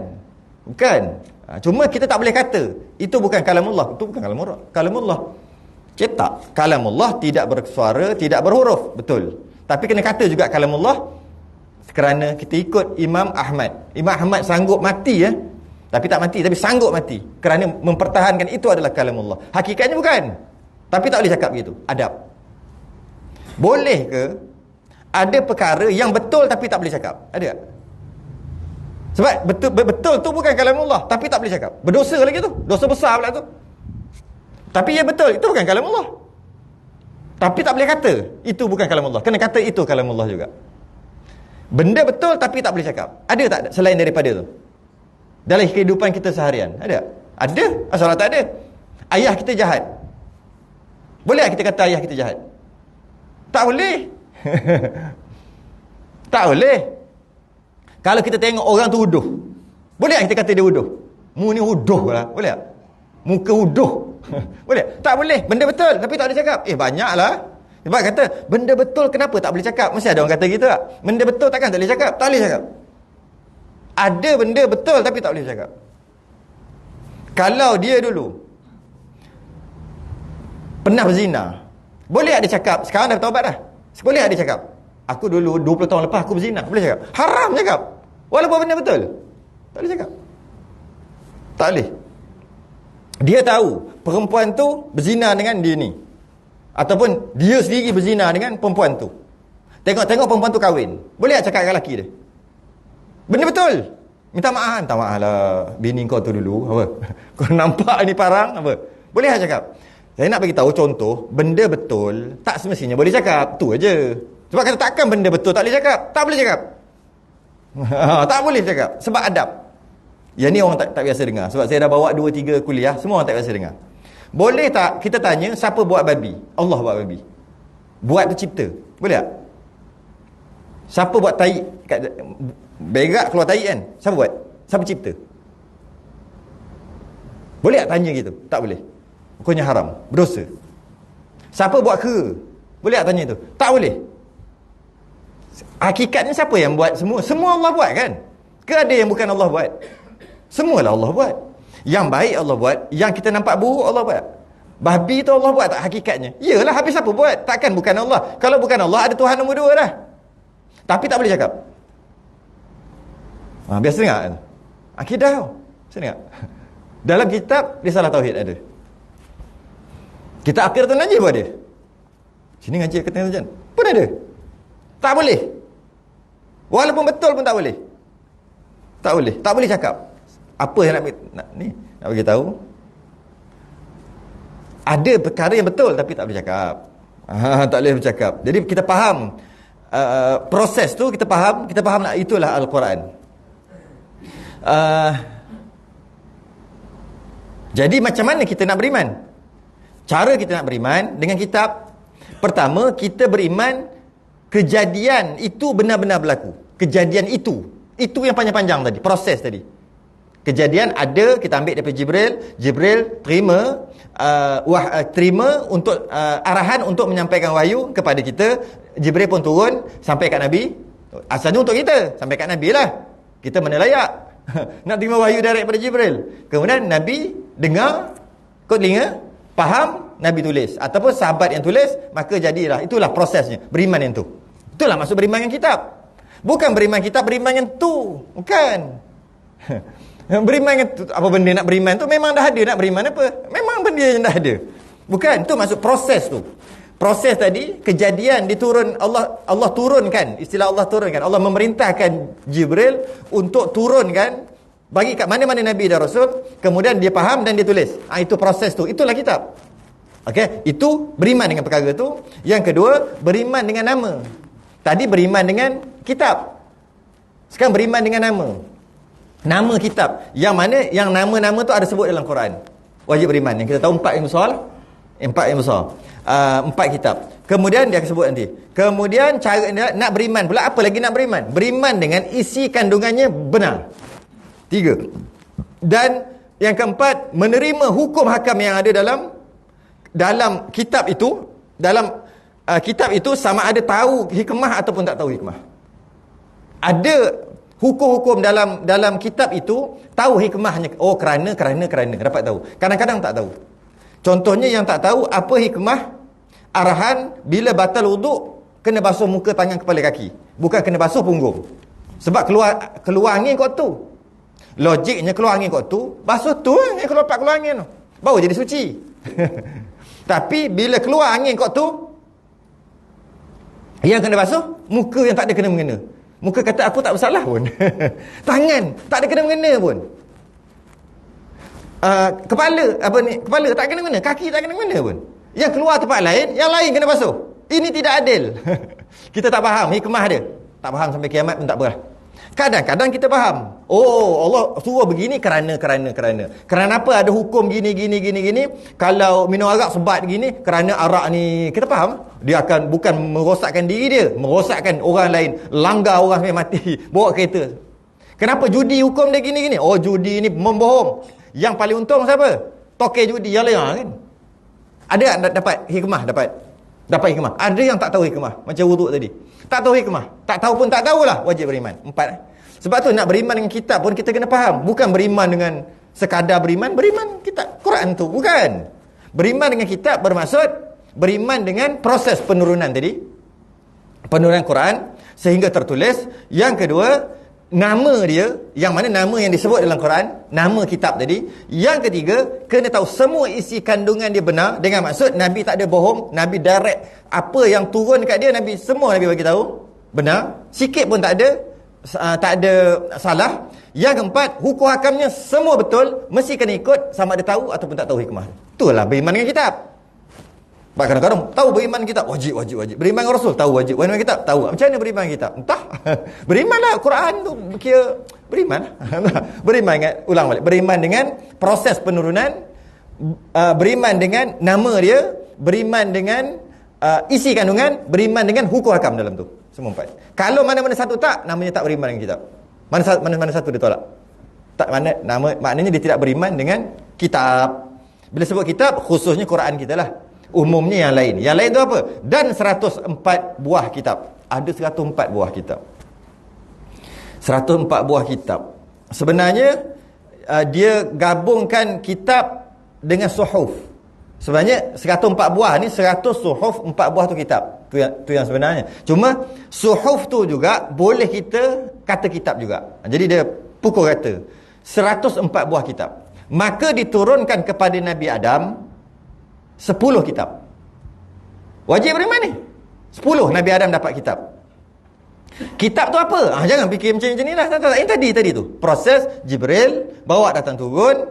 Cuma kita tak boleh kata itu bukan kalamullah, itu bukan kalamullah. Cetak kalamullah tidak bersuara, tidak berhuruf, betul. Tapi kena kata juga kalamullah kerana kita ikut Imam Ahmad. Imam Ahmad sanggup mati tapi tak mati, tapi sanggup mati kerana mempertahankan itu adalah kalamullah. Hakikatnya bukan. Tapi tak boleh cakap begitu. Adab. Boleh ke ada perkara yang betul tapi tak boleh cakap? Ada tak? Sebab betul tu bukan kalamullah tapi tak boleh cakap. Berdosa lagi tu. Dosa besar pula tu. Tapi ya betul, itu bukan kalamullah. Tapi tak boleh kata itu bukan kalamullah. Kena kata itu kalamullah juga. Benda betul tapi tak boleh cakap. Ada tak selain daripada tu? Dalam kehidupan kita seharian. Ada? Ada? Asal tak ada. Ayah kita jahat. Boleh tak kita kata ayah kita jahat? Tak boleh. Tak boleh. Kalau kita tengok orang tu uduh, boleh tak kita kata dia uduh? Mu ni uduh lah, boleh tak? Muka uduh. Boleh? Tak boleh. Benda betul tapi tak boleh cakap. Banyaklah. Sebab kata benda betul kenapa tak boleh cakap? Mesti ada orang kata gitu tak? Benda betul takkan tak boleh cakap? Tak boleh cakap. Ada benda betul tapi tak boleh cakap. Kalau dia dulu pernah berzina, boleh tak dia cakap? Sekarang dah bertaubat dah. Boleh tak dia cakap? Aku dulu 20 tahun lepas aku berzina. Boleh cakap? Haram cakap. Walaupun benda betul. Tak boleh cakap. Tak boleh. Dia tahu perempuan tu berzina dengan dia ni. Ataupun dia sendiri berzina dengan perempuan tu. Tengok-tengok perempuan tu kahwin. Boleh tak cakap dengan lelaki dia? Benda betul. Minta maaf. Minta maaf lah. Bini kau tu dulu. Apa? Kau nampak ni parang. Apa? Boleh tak cakap? Saya nak bagi tahu contoh. Benda betul. Tak semestinya boleh cakap. Tu aja. Sebab kata takkan benda betul tak boleh cakap. Tak boleh cakap. Tak boleh cakap. Sebab adab. Yang ni orang tak biasa dengar. Sebab saya dah bawa 2-3 kuliah. Semua orang tak biasa dengar. Boleh tak kita tanya siapa buat babi? Allah buat babi. Buat tu cipta. Boleh tak? Siapa buat tai? Berak keluar tai kan? Siapa buat? Siapa cipta? Boleh tak tanya gitu? Tak boleh. Hukumnya haram. Berdosa. Siapa buat kera? Boleh tak tanya tu? Tak boleh. Hakikatnya siapa yang buat semua? Semua Allah buat kan? Ke ada yang bukan Allah buat? Semualah Allah buat. Yang baik Allah buat, yang kita nampak buruk Allah buat. Babi tu Allah buat tak hakikatnya? Yalah, habis siapa buat? Takkan bukan Allah. Kalau bukan Allah, ada Tuhan nombor 2 dah. Tapi tak boleh cakap. Biasa dengar kan? Akidah tau. Biasa dengar. Dalam kitab Risalah Tauhid ada. Kitab Aqidatul Najih pun ada. Sini ngaji Aqidatul Najih pun ada. Tak boleh. Walaupun betul pun tak boleh. Tak boleh. Tak boleh cakap. Apa yang nak bagi tahu? Ada perkara yang betul tapi tak boleh cakap. Tak boleh bercakap. Jadi kita faham proses tu, kita faham nak itulah Al-Quran. Jadi macam mana kita nak beriman? Cara kita nak beriman dengan kitab. Pertama, kita beriman kejadian itu benar-benar berlaku. Kejadian itu yang panjang-panjang tadi, proses tadi. Kejadian ada, kita ambil daripada Jibril terima untuk arahan untuk menyampaikan wahyu kepada kita. Jibril pun turun sampai kat Nabi. Asalnya untuk kita, sampai kat Nabi lah. Kita mana layak nak terima wahyu daripada Jibril. Kemudian Nabi dengar, kot telinga, faham, Nabi tulis. Ataupun sahabat yang tulis, maka jadilah. Itulah prosesnya, beriman yang tu. Itulah maksud beriman yang kitab. Bukan beriman kitab, beriman yang tu. Bukan. Beriman apa benda nak beriman tu memang dah ada. Nak beriman apa? Memang benda yang dah ada. Bukan, tu maksud proses tu. Proses tadi, kejadian diturun Allah turunkan, istilah Allah turunkan. Allah memerintahkan Jibril untuk turunkan bagi kat mana-mana Nabi dan Rasul, kemudian dia faham dan dia tulis. Itu proses tu. Itulah kitab. Okey, itu beriman dengan perkara tu. Yang kedua, beriman dengan nama. Tadi beriman dengan kitab. Sekarang beriman dengan nama. Nama kitab. Yang mana yang nama-nama tu ada sebut dalam Quran. Wajib beriman. Yang kita tahu 4 yang besar. 4 yang besar. 4 kitab. Kemudian dia akan sebut nanti. Kemudian cara nak beriman pula, apa lagi nak beriman? Beriman dengan isi kandungannya benar. 3. Dan yang keempat, menerima hukum hakam yang ada dalam kitab itu. Dalam kitab itu sama ada tahu hikmah ataupun tak tahu hikmah. Ada hukum-hukum dalam kitab itu, tahu hikmahnya. Oh, kerana dapat tahu. Kadang-kadang tak tahu. Contohnya yang tak tahu apa hikmah arahan bila batal wuduk kena basuh muka, tangan, kepala, kaki. Bukan kena basuh punggung. Sebab keluar angin kot tu. Logiknya keluar angin kot tu, basuh tu yang keluar angin tu. Baru jadi suci. Tapi bila keluar angin kot tu, yang kena basuh muka yang tak ada kena-mengena. Muka kata aku tak bersalah pun. Tangan tak ada kena-mengena pun. Kepala tak kena-mengena, kaki tak kena-mengena pun. Yang keluar tempat lain, yang lain kena basuh. Ini tidak adil. Kita tak faham hikmah dia. Tak faham sampai kiamat pun tak apa. Kadang-kadang kita faham. Oh, Allah suruh begini kerana. Kerana apa ada hukum gini. Kalau minum arak sebat gini, kerana arak ni, kita faham. Dia akan bukan merosakkan diri dia, merosakkan orang lain, langgar orang sampai mati, bawa kereta. Kenapa judi hukum dia gini-gini? Oh, judi ni membohong. Yang paling untung siapa? Toke judi yang lain kan. Ada dapat hikmah, dapat hikmah. Ada yang tak tahu hikmah, macam wuduk tadi. Tak tahu hikmah. Tak tahu pun tak tahulah, wajib beriman. 4. Sebab tu nak beriman dengan kitab pun kita kena faham. Bukan beriman dengan sekadar beriman kitab Quran tu, bukan. Beriman dengan kitab bermaksud beriman dengan proses penurunan tadi. Penurunan Quran sehingga tertulis. Yang kedua, nama dia, yang mana nama yang disebut dalam Quran, nama kitab tadi. Yang ketiga, kena tahu semua isi kandungan dia benar, dengan maksud Nabi tak ada bohong, Nabi direct apa yang turun kat dia, semua Nabi bagi tahu benar, sikit pun tak ada salah. Yang keempat, hukum hakamnya semua betul, mesti kena ikut sama ada tahu ataupun tak tahu hikmah. Itulah beriman dengan kitab. Kadang-kadang tahu beriman kitab, wajib. Beriman dengan Rasul, tahu wajib. Beriman kitab, tahu. Macam mana beriman kitab? Entah. Berimanlah Quran tu, kira beriman. Beriman dengan, ulang balik. Beriman dengan proses penurunan, beriman dengan nama dia, beriman dengan isi kandungan, beriman dengan hukum hakam dalam tu. Semua 4. Kalau mana-mana satu tak, namanya tak beriman dengan kitab. Mana satu dia tolak. Tak, maknanya dia tidak beriman dengan kitab. Bila sebut kitab, khususnya Quran kita lah. Umumnya yang lain. Yang lain tu apa? Dan 104 buah kitab. Ada 104 buah kitab. 104 buah kitab. Sebenarnya dia gabungkan kitab dengan suhuf. Sebenarnya 104 buah ni 100 suhuf, 4 buah tu kitab. Tu yang sebenarnya. Cuma suhuf tu juga boleh kita kata kitab juga. Jadi dia pukul kata 104 buah kitab. Maka diturunkan kepada Nabi Adam 10 kitab. Wajib beriman ni. 10 Nabi Adam dapat kitab. Kitab tu apa? Jangan fikir macam ni lah. Yang tadi tu. Proses Jibril bawa datang turun,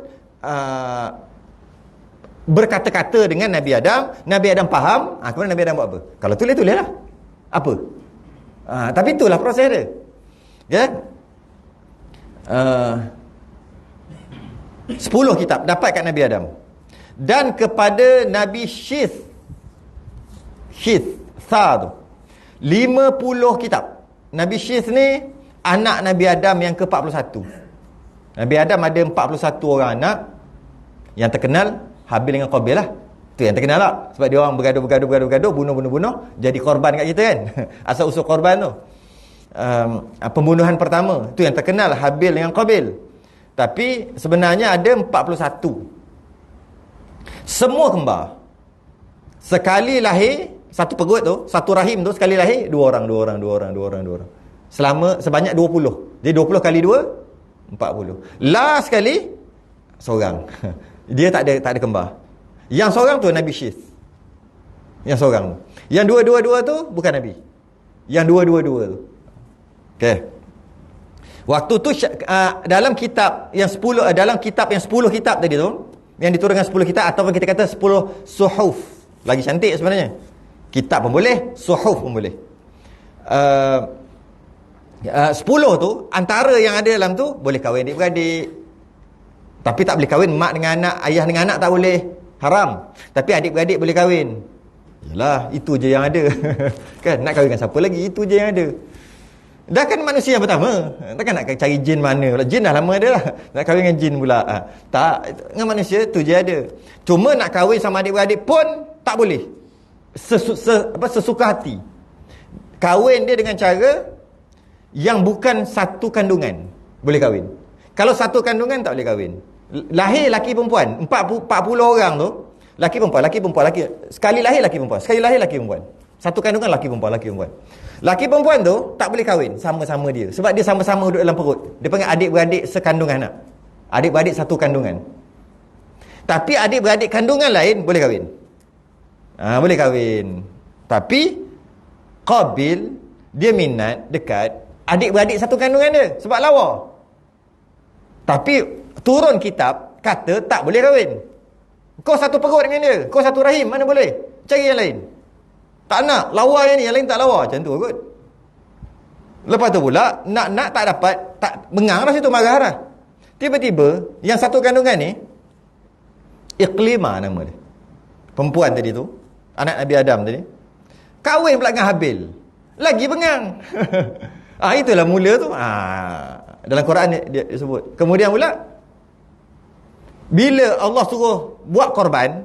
berkata-kata dengan Nabi Adam. Nabi Adam faham. Kemudian Nabi Adam buat apa? Kalau tulis lah. Apa? Tapi itulah proses dia. Ya? 10 kitab dapat kat Nabi Adam. Dan kepada Nabi Syith tu 50 kitab. Nabi Syith ni anak Nabi Adam yang ke-41. Nabi Adam ada 41 orang anak. Yang terkenal Habil dengan Qabil lah. Tu yang terkenal lah. Sebab dia orang bergaduh, bunuh, jadi korban kat kita kan. Asal usul korban tu, pembunuhan pertama. Tu yang terkenal, Habil dengan Qabil. Tapi sebenarnya ada 41. Semua kembar. Sekali lahir, satu perut tu, satu rahim tu, sekali lahir, dua orang. Sebanyak 20. Jadi 20 kali 2, 40. Last sekali, seorang. Dia tak ada kembar. Yang seorang tu Nabi Syith. Yang seorang tu. Yang dua tu bukan Nabi. Yang dua tu. Okay. Waktu tu dalam kitab yang 10, dalam kitab yang 10 kitab tadi tu, yang diturunkan 10 kitab, ataupun kita kata 10 suhuf. Lagi cantik sebenarnya. Kitab pun boleh, suhuf pun boleh. 10 tu, antara yang ada dalam tu, boleh kahwin adik-beradik. Tapi tak boleh kahwin mak dengan anak, ayah dengan anak tak boleh. Haram. Tapi adik-beradik boleh kahwin. Yalah, itu je yang ada. Kan, nak kahwin dengan siapa lagi? Itu je yang ada. Dah kan manusia yang pertama. Takkan nak cari jin mana pula. Jin dah lama ada lah. Nak kahwin dengan jin pula. Tak. Dengan manusia tu je ada. Cuma nak kahwin sama adik-beradik pun tak boleh. Sesuka hati. Kahwin dia dengan cara yang bukan satu kandungan. Boleh kahwin. Kalau satu kandungan tak boleh kahwin. Lahir laki perempuan. 40 orang tu. Laki perempuan. Sekali lahir laki perempuan. Sekali lahir laki perempuan. Satu kandungan laki perempuan. Laki perempuan tu tak boleh kahwin sama-sama dia. Sebab dia sama-sama duduk dalam perut. Dia panggil adik-beradik sekandungan anak. Adik-beradik satu kandungan. Tapi adik-beradik kandungan lain boleh kahwin. Boleh kahwin. Tapi Qabil dia minat dekat adik-beradik satu kandungan dia. Sebab lawa. Tapi turun kitab kata tak boleh kahwin. Kau satu perut dengan dia. Kau satu rahim. Mana boleh? Cari yang lain. Tak nak, lawa yang ni, yang lain tak lawa. Macam tu kot. Lepas tu pula, nak tak dapat, tak mengang lah situ, marah lah. Tiba-tiba, yang satu kandungan ni, Iqlimah nama dia. Perempuan tadi tu, anak Nabi Adam tadi, kahwin pula dengan Habil. Lagi bengang. Itulah mula tu. Dalam Quran dia sebut. Kemudian pula bila Allah suruh buat korban,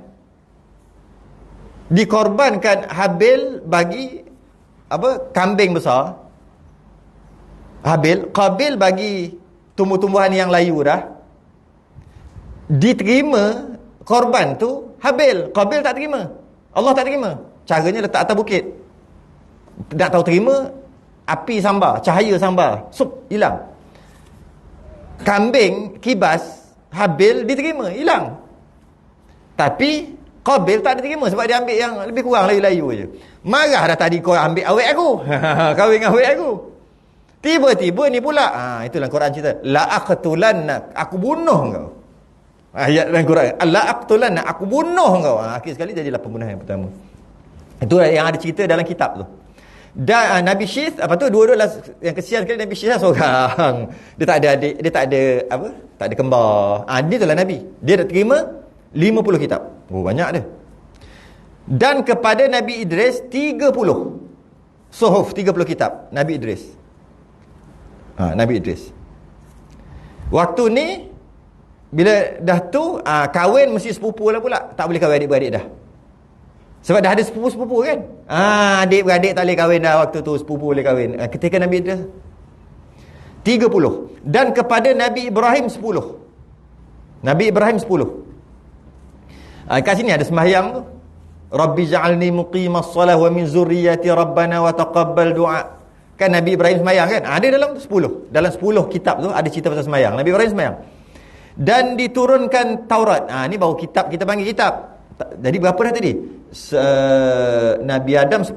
dikorbankan Habil bagi kambing besar. Qabil bagi tumbuh-tumbuhan yang layu dah. Diterima korban tu Habil, Qabil tak terima. Allah tak terima. Caranya letak atas bukit. Tak tahu terima, api sambar, cahaya sambar, hilang. Kambing kibas Habil diterima, hilang. Tapi Qabil tak diterima sebab dia ambil yang lebih kurang layu-layu je. Marah dah tadi kau ambil awet aku. Kahwin dengan awet aku. Tiba-tiba ni pula, itulah Quran cerita, la aqtulanna, aku bunuh kau. Ayat dalam Quran, la aqtulanna, aku bunuh kau. Akhir sekali jadilah pembunuhan yang pertama. Itu yang ada cerita dalam kitab tu. Dan Nabi Syith, dua-dua yang kesian sekali, Nabi Syith seorang. Dia tak ada adik, dia tak ada tak ada kembar. Dia itulah Nabi. Dia dah terima 50 kitab. Oh, banyak dia. Dan kepada Nabi Idris 30 suhuf, 30 kitab Nabi Idris. Nabi Idris. Waktu ni bila dah tu kahwin mesti sepupu lah pula. Tak boleh kahwin adik-beradik dah. Sebab dah ada sepupu-sepupu kan. Adik-beradik tak boleh kahwin dah waktu tu, sepupu boleh kahwin. Ketika Nabi Idris 30. Dan kepada Nabi Ibrahim 10. Nabi Ibrahim 10. Kat sini ada sembahyang tu. Rabbi ja'alni muqimas salah wa min zurriyyati rabbana wa taqabbal du'a. Kan Nabi Ibrahim sembahyang kan? Ada dalam 10. Dalam 10 kitab tu ada cerita pasal sembahyang. Nabi Ibrahim sembahyang. Dan diturunkan Taurat. Ni baru kitab, kita panggil kitab. Jadi berapa dah tadi? Nabi Adam 10,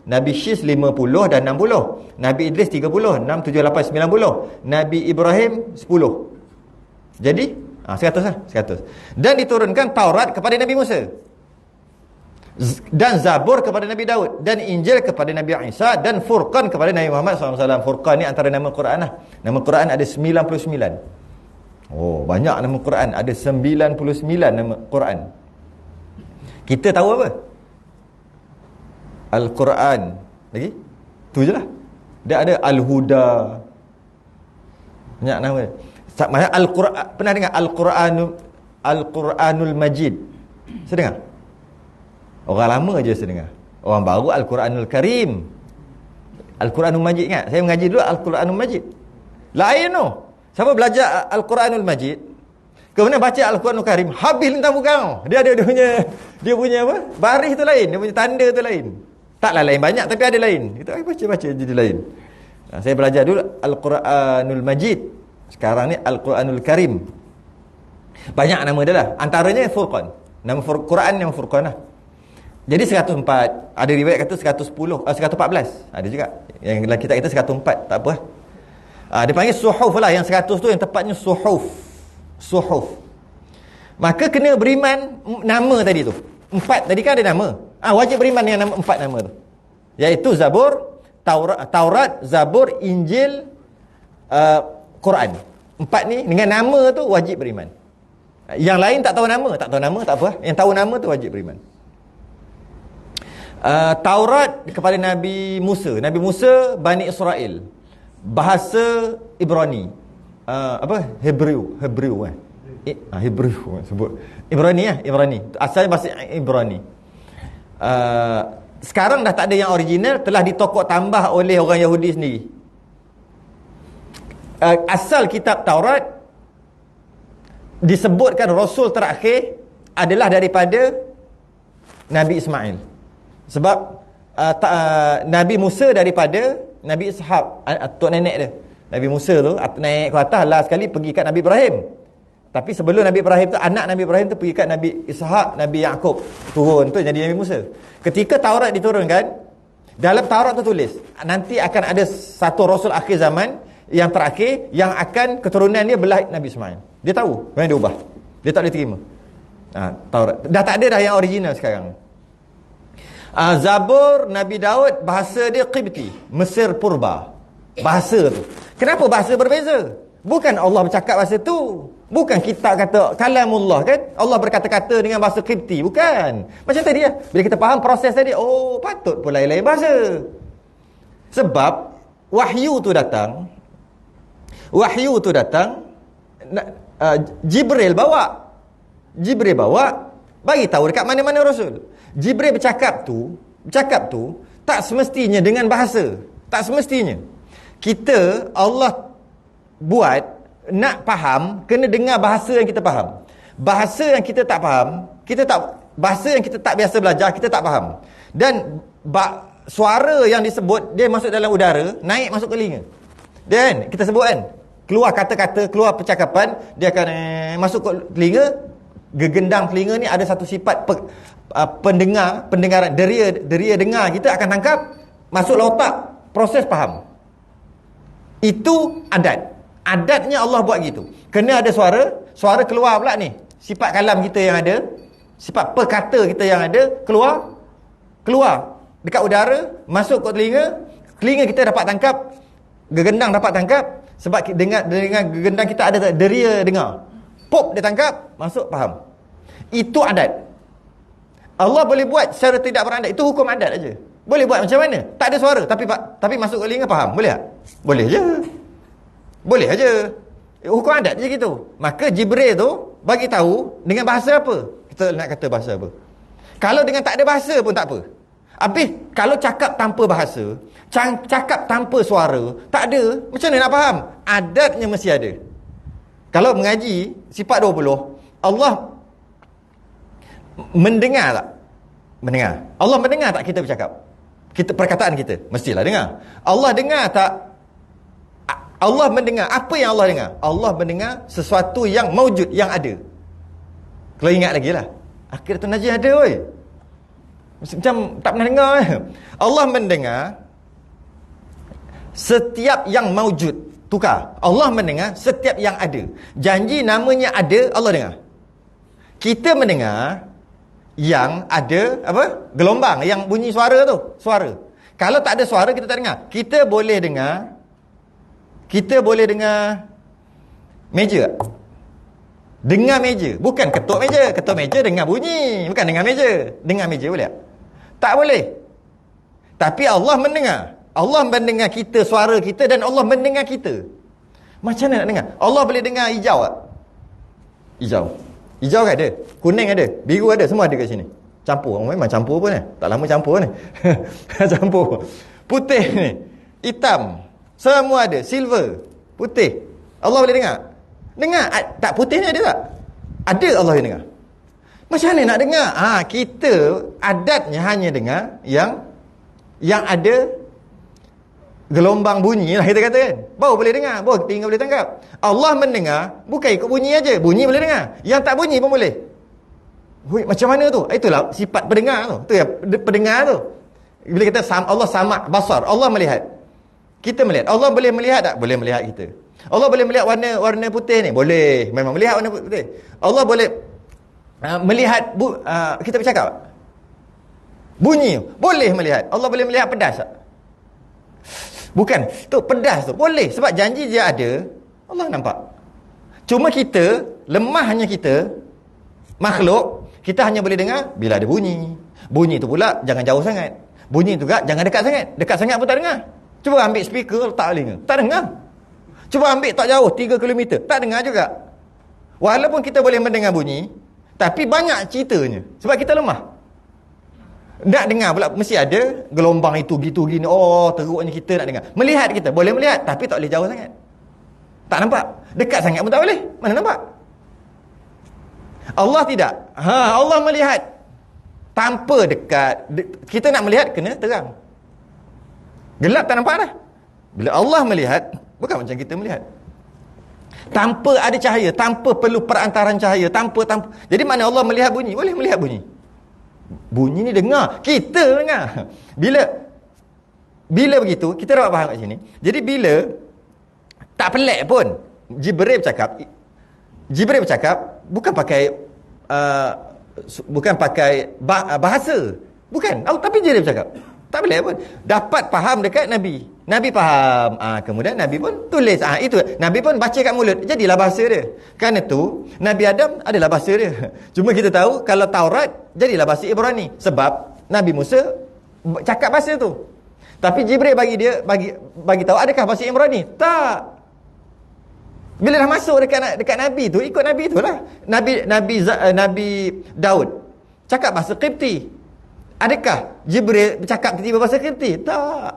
Nabi Syis 50 dan 60. Nabi Idris 30, 6, 7, 8, 90. Nabi Ibrahim 10. Jadi 100 lah, 100. Dan diturunkan Taurat kepada Nabi Musa. Dan Zabur kepada Nabi Daud, dan Injil kepada Nabi Isa, dan Furqan kepada Nabi Muhammad SAW. Furqan ni antara nama Quran lah. Nama Quran ada 99. Oh, banyak nama Quran. Ada 99 nama Quran. Kita tahu apa? Al-Quran. Lagi? Tu je lah. Dia ada Al-Huda. Banyak nama. Maksudnya Al-Quran. Pernah dengar Al-Quranul Majid? Saya dengar? Orang lama je saya dengar. Orang baru Al-Quranul Karim. Al-Quranul Majid ingat? Saya mengaji dulu Al-Quranul Majid. Lain tu. Siapa belajar Al-Quranul Majid, kemudian baca Al-Quranul Karim, habis lintang bukan. Dia punya apa? Baris tu lain, dia punya tanda tu lain. Taklah lain banyak tapi ada lain. Kita baca jadi lain. Saya belajar dulu Al-Quranul Majid. Sekarang ni Al-Quranul Karim. Banyak nama dia lah. Antaranya Furqan. Nama Quran yang Furqan lah. Jadi 104. Ada riwayat kata 110, 114. Ada juga. Yang dalam kitab kita 104. Tak apa. Dia panggil suhuf lah. Yang 100 tu yang tepatnya suhuf. Maka kena beriman nama tadi tu. 4 tadi kan ada nama. Wajib beriman dengan nama 4 nama tu. Iaitu Zabur, Taurat, Zabur, Injil, Quran. 4 ni dengan nama tu wajib beriman. Yang lain tak tahu nama tak apa. Yang tahu nama tu wajib beriman. Taurat kepada Nabi Musa. Nabi Musa Bani Israel. Bahasa Ibrani. Hebrew sebut. Ibrani. Asalnya bahasa Ibrani. Sekarang dah tak ada yang original, telah ditokok tambah oleh orang Yahudi sendiri. Asal kitab Taurat disebutkan Rasul terakhir adalah daripada Nabi Ismail. Sebab Nabi Musa daripada Nabi Ishaq, atuk nenek dia. Nabi Musa tu naik ke atas lah sekali pergi kat Nabi Ibrahim. Tapi sebelum Nabi Ibrahim tu, anak Nabi Ibrahim tu pergi kat Nabi Ishaq, Nabi Yaqub, turun tu jadi Nabi Musa. Ketika Taurat diturunkan, dalam Taurat tu tulis nanti akan ada satu Rasul akhir zaman yang terakhir yang akan keturunan dia belah Nabi Ismail. Dia tahu, memang dia ubah. Dia tak boleh terima. Taurat dah tak ada dah yang original sekarang. Zabur Nabi Daud bahasa dia Qibti, Mesir Purba. Bahasa tu. Kenapa bahasa berbeza? Bukan Allah bercakap bahasa tu. Bukan kita kata kalamullah kan? Allah berkata-kata dengan bahasa Qibti, bukan. Macam tadi ya. Bila kita faham proses tadi, patut pula lain bahasa. Sebab wahyu tu datang Wahyu tu datang, Jibril bawa, bagi tahu dekat mana-mana Rasul. Jibril bercakap tu tak semestinya dengan bahasa. Tak semestinya. Kita, Allah buat, nak faham, kena dengar bahasa yang kita faham. Bahasa yang kita tak faham, bahasa yang kita tak biasa belajar, kita tak faham. Dan suara yang disebut, dia masuk dalam udara, naik masuk ke telinga. Dan kita sebut kan, keluar kata-kata, keluar percakapan, dia akan masuk ke telinga. Gegendang telinga ni ada satu sifat pendengaran, deria dengar kita akan tangkap, masuk otak, proses faham. Itu adatnya Allah buat gitu. Kena ada suara keluar pula ni, sifat kalam kita yang ada, sifat perkata kita yang ada, keluar dekat udara, masuk ke telinga kita dapat tangkap, gegendang dapat tangkap. Sebab dengan gegendang kita ada deria dengar, pop dia tangkap, masuk faham. Itu adat. Allah boleh buat secara tidak beradat. Itu hukum adat aja. Boleh buat macam mana? Tak ada suara tapi masuk ke telinga faham. Boleh tak? Boleh aja. Hukum adat je gitu. Maka Jibril tu bagi tahu dengan bahasa apa? Kita nak kata bahasa apa? Kalau dengan tak ada bahasa pun tak apa. Habis kalau cakap tanpa bahasa, cakap tanpa suara, tak ada, macam mana nak faham? Adatnya mesti ada. Kalau mengaji sifat 20, Allah mendengar tak? Mendengar. Allah mendengar tak kita bercakap? Perkataan kita mestilah dengar. Allah dengar tak? Allah mendengar. Apa yang Allah dengar? Allah mendengar sesuatu yang maujud, yang ada. Kalau ingat lagi lah, Akhiratul Najih ada oi. Macam tak pernah dengar. Allah mendengar setiap yang maujud. Tukar. Allah mendengar setiap yang ada. Janji namanya ada, Allah dengar. Kita mendengar yang ada apa? Gelombang yang bunyi suara tu, suara. Kalau tak ada suara kita tak dengar. Kita boleh dengar meja. Dengar meja, bukan ketuk meja. Ketuk meja dengar bunyi, bukan dengar meja. Dengar meja boleh tak? Tak boleh. Tapi Allah mendengar. Allah mendengar kita, suara kita, dan Allah mendengar kita. Macam mana nak dengar? Allah boleh dengar hijau tak? Hijau kan ada, kuning ada, biru ada, semua ada kat sini. Campur, memang campur pun tak lama campur ni. Campur. Putih ni, hitam, semua ada, silver, putih. Allah boleh dengar. Dengar tak, putih ni ada tak? Ada, Allah boleh dengar. Macam mana nak dengar? Kita adatnya hanya dengar yang ada gelombang bunyi lah, kita kata kan. Baru boleh dengar, baru tinggal boleh tangkap. Allah mendengar bukan ikut bunyi aja. Bunyi boleh dengar, yang tak bunyi pun boleh. Macam mana tu? Itulah sifat pendengar tu. Tu ya, pendengar tu. Bila kita Allah sama basar, Allah melihat. Kita melihat. Allah boleh melihat tak? Boleh melihat kita. Allah boleh melihat warna putih ni? Boleh. Memang melihat warna putih. Allah boleh melihat kita bercakap. Bunyi boleh melihat. Allah boleh melihat pedas tak? Bukan, tu pedas tu boleh, sebab janji dia ada, Allah nampak. Cuma kita, lemahnya kita, makhluk, kita hanya boleh dengar bila ada bunyi. Bunyi tu pula jangan jauh sangat. Bunyi tu juga jangan dekat sangat. Dekat sangat pun tak dengar. Cuba ambil speaker letak telinga, tak dengar. Cuba ambil tak jauh 3 km, tak dengar juga. Walaupun kita boleh mendengar bunyi, tapi banyak ceritanya, sebab kita lemah. Nak dengar pula mesti ada gelombang itu gitu gini. Oh, teruknya kita nak dengar. Melihat kita boleh melihat, tapi tak boleh jauh sangat. Tak nampak. Dekat sangat pun tak boleh. Mana nampak? Allah tidak. Allah melihat tanpa dekat. Kita nak melihat kena terang. Gelap tak nampak dah. Bila Allah melihat, bukan macam kita melihat. Tanpa ada cahaya, tanpa perlu perantaran cahaya, tanpa. Jadi mana Allah melihat bunyi? Boleh melihat bunyi. Bunyi ni dengar, kita dengar. Bila begitu, kita dapat faham kat sini. Jadi bila tak pelik pun Jibril bercakap bukan pakai bahasa. Bukan, tapi Jibril bercakap. Tak pelik pun. Dapat faham dekat Nabi. Nabi faham. Kemudian Nabi pun tulis. Itu Nabi pun baca kat mulut. Jadilah bahasa dia. Kerana tu Nabi Adam adalah bahasa dia. Cuma kita tahu kalau Taurat jadilah bahasa Ibrani. Sebab Nabi Musa cakap bahasa tu. Tapi Jibril bagi tahu adakah bahasa Ibrani? Tak. Bila dah masuk dekat Nabi tu, ikut Nabi tu lah. Nabi Daud cakap bahasa Qibti. Adakah Jibril bercakap tiba-tiba bahasa Qibti? Tak.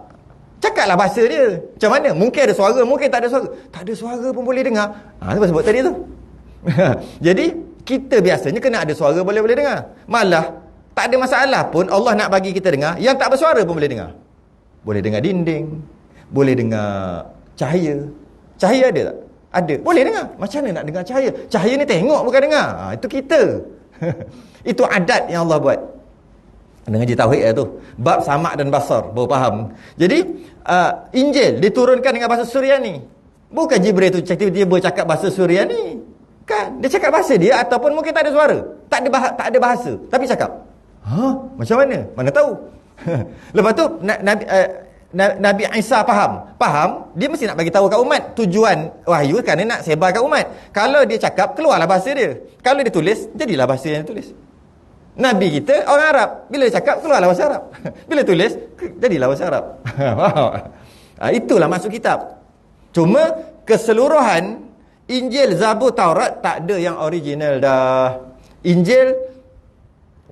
Cakaplah bahasa dia. Macam mana? Mungkin ada suara, mungkin tak ada suara. Tak ada suara pun boleh dengar. Itu sebab tadi tu. Jadi kita biasanya kena ada suara boleh dengar. Malah tak ada masalah pun Allah nak bagi kita dengar yang tak bersuara pun boleh dengar. Boleh dengar dinding, boleh dengar cahaya. Cahaya ada tak? Ada. Boleh dengar. Macam mana nak dengar cahaya? Cahaya ni tengok bukan dengar. Itu kita. Itu adat yang Allah buat. Dengan ngaji tauhid tu. Bab samak dan basar. Baru faham. Jadi Injil diturunkan dengan bahasa Suryani. Bukan Jibril tu tiba-tiba cakap bahasa Suryani. Kan? Dia cakap bahasa dia ataupun mungkin tak ada suara. Tak ada bahasa. Tapi cakap. Macam mana? Mana tahu? Lepas tu Nabi Isa faham, dia mesti nak bagi tahu kat umat tujuan wahyu kerana nak sebar kat umat. Kalau dia cakap, keluarlah bahasa dia. Kalau dia tulis, jadilah bahasa yang dia tulis. Nabi kita orang Arab, bila dia cakap, keluarlah bahasa Arab. Bila tulis, jadilah bahasa Arab. Itulah maksud kitab. Cuma keseluruhan Injil, Zabur, Taurat tak ada yang original dah. Injil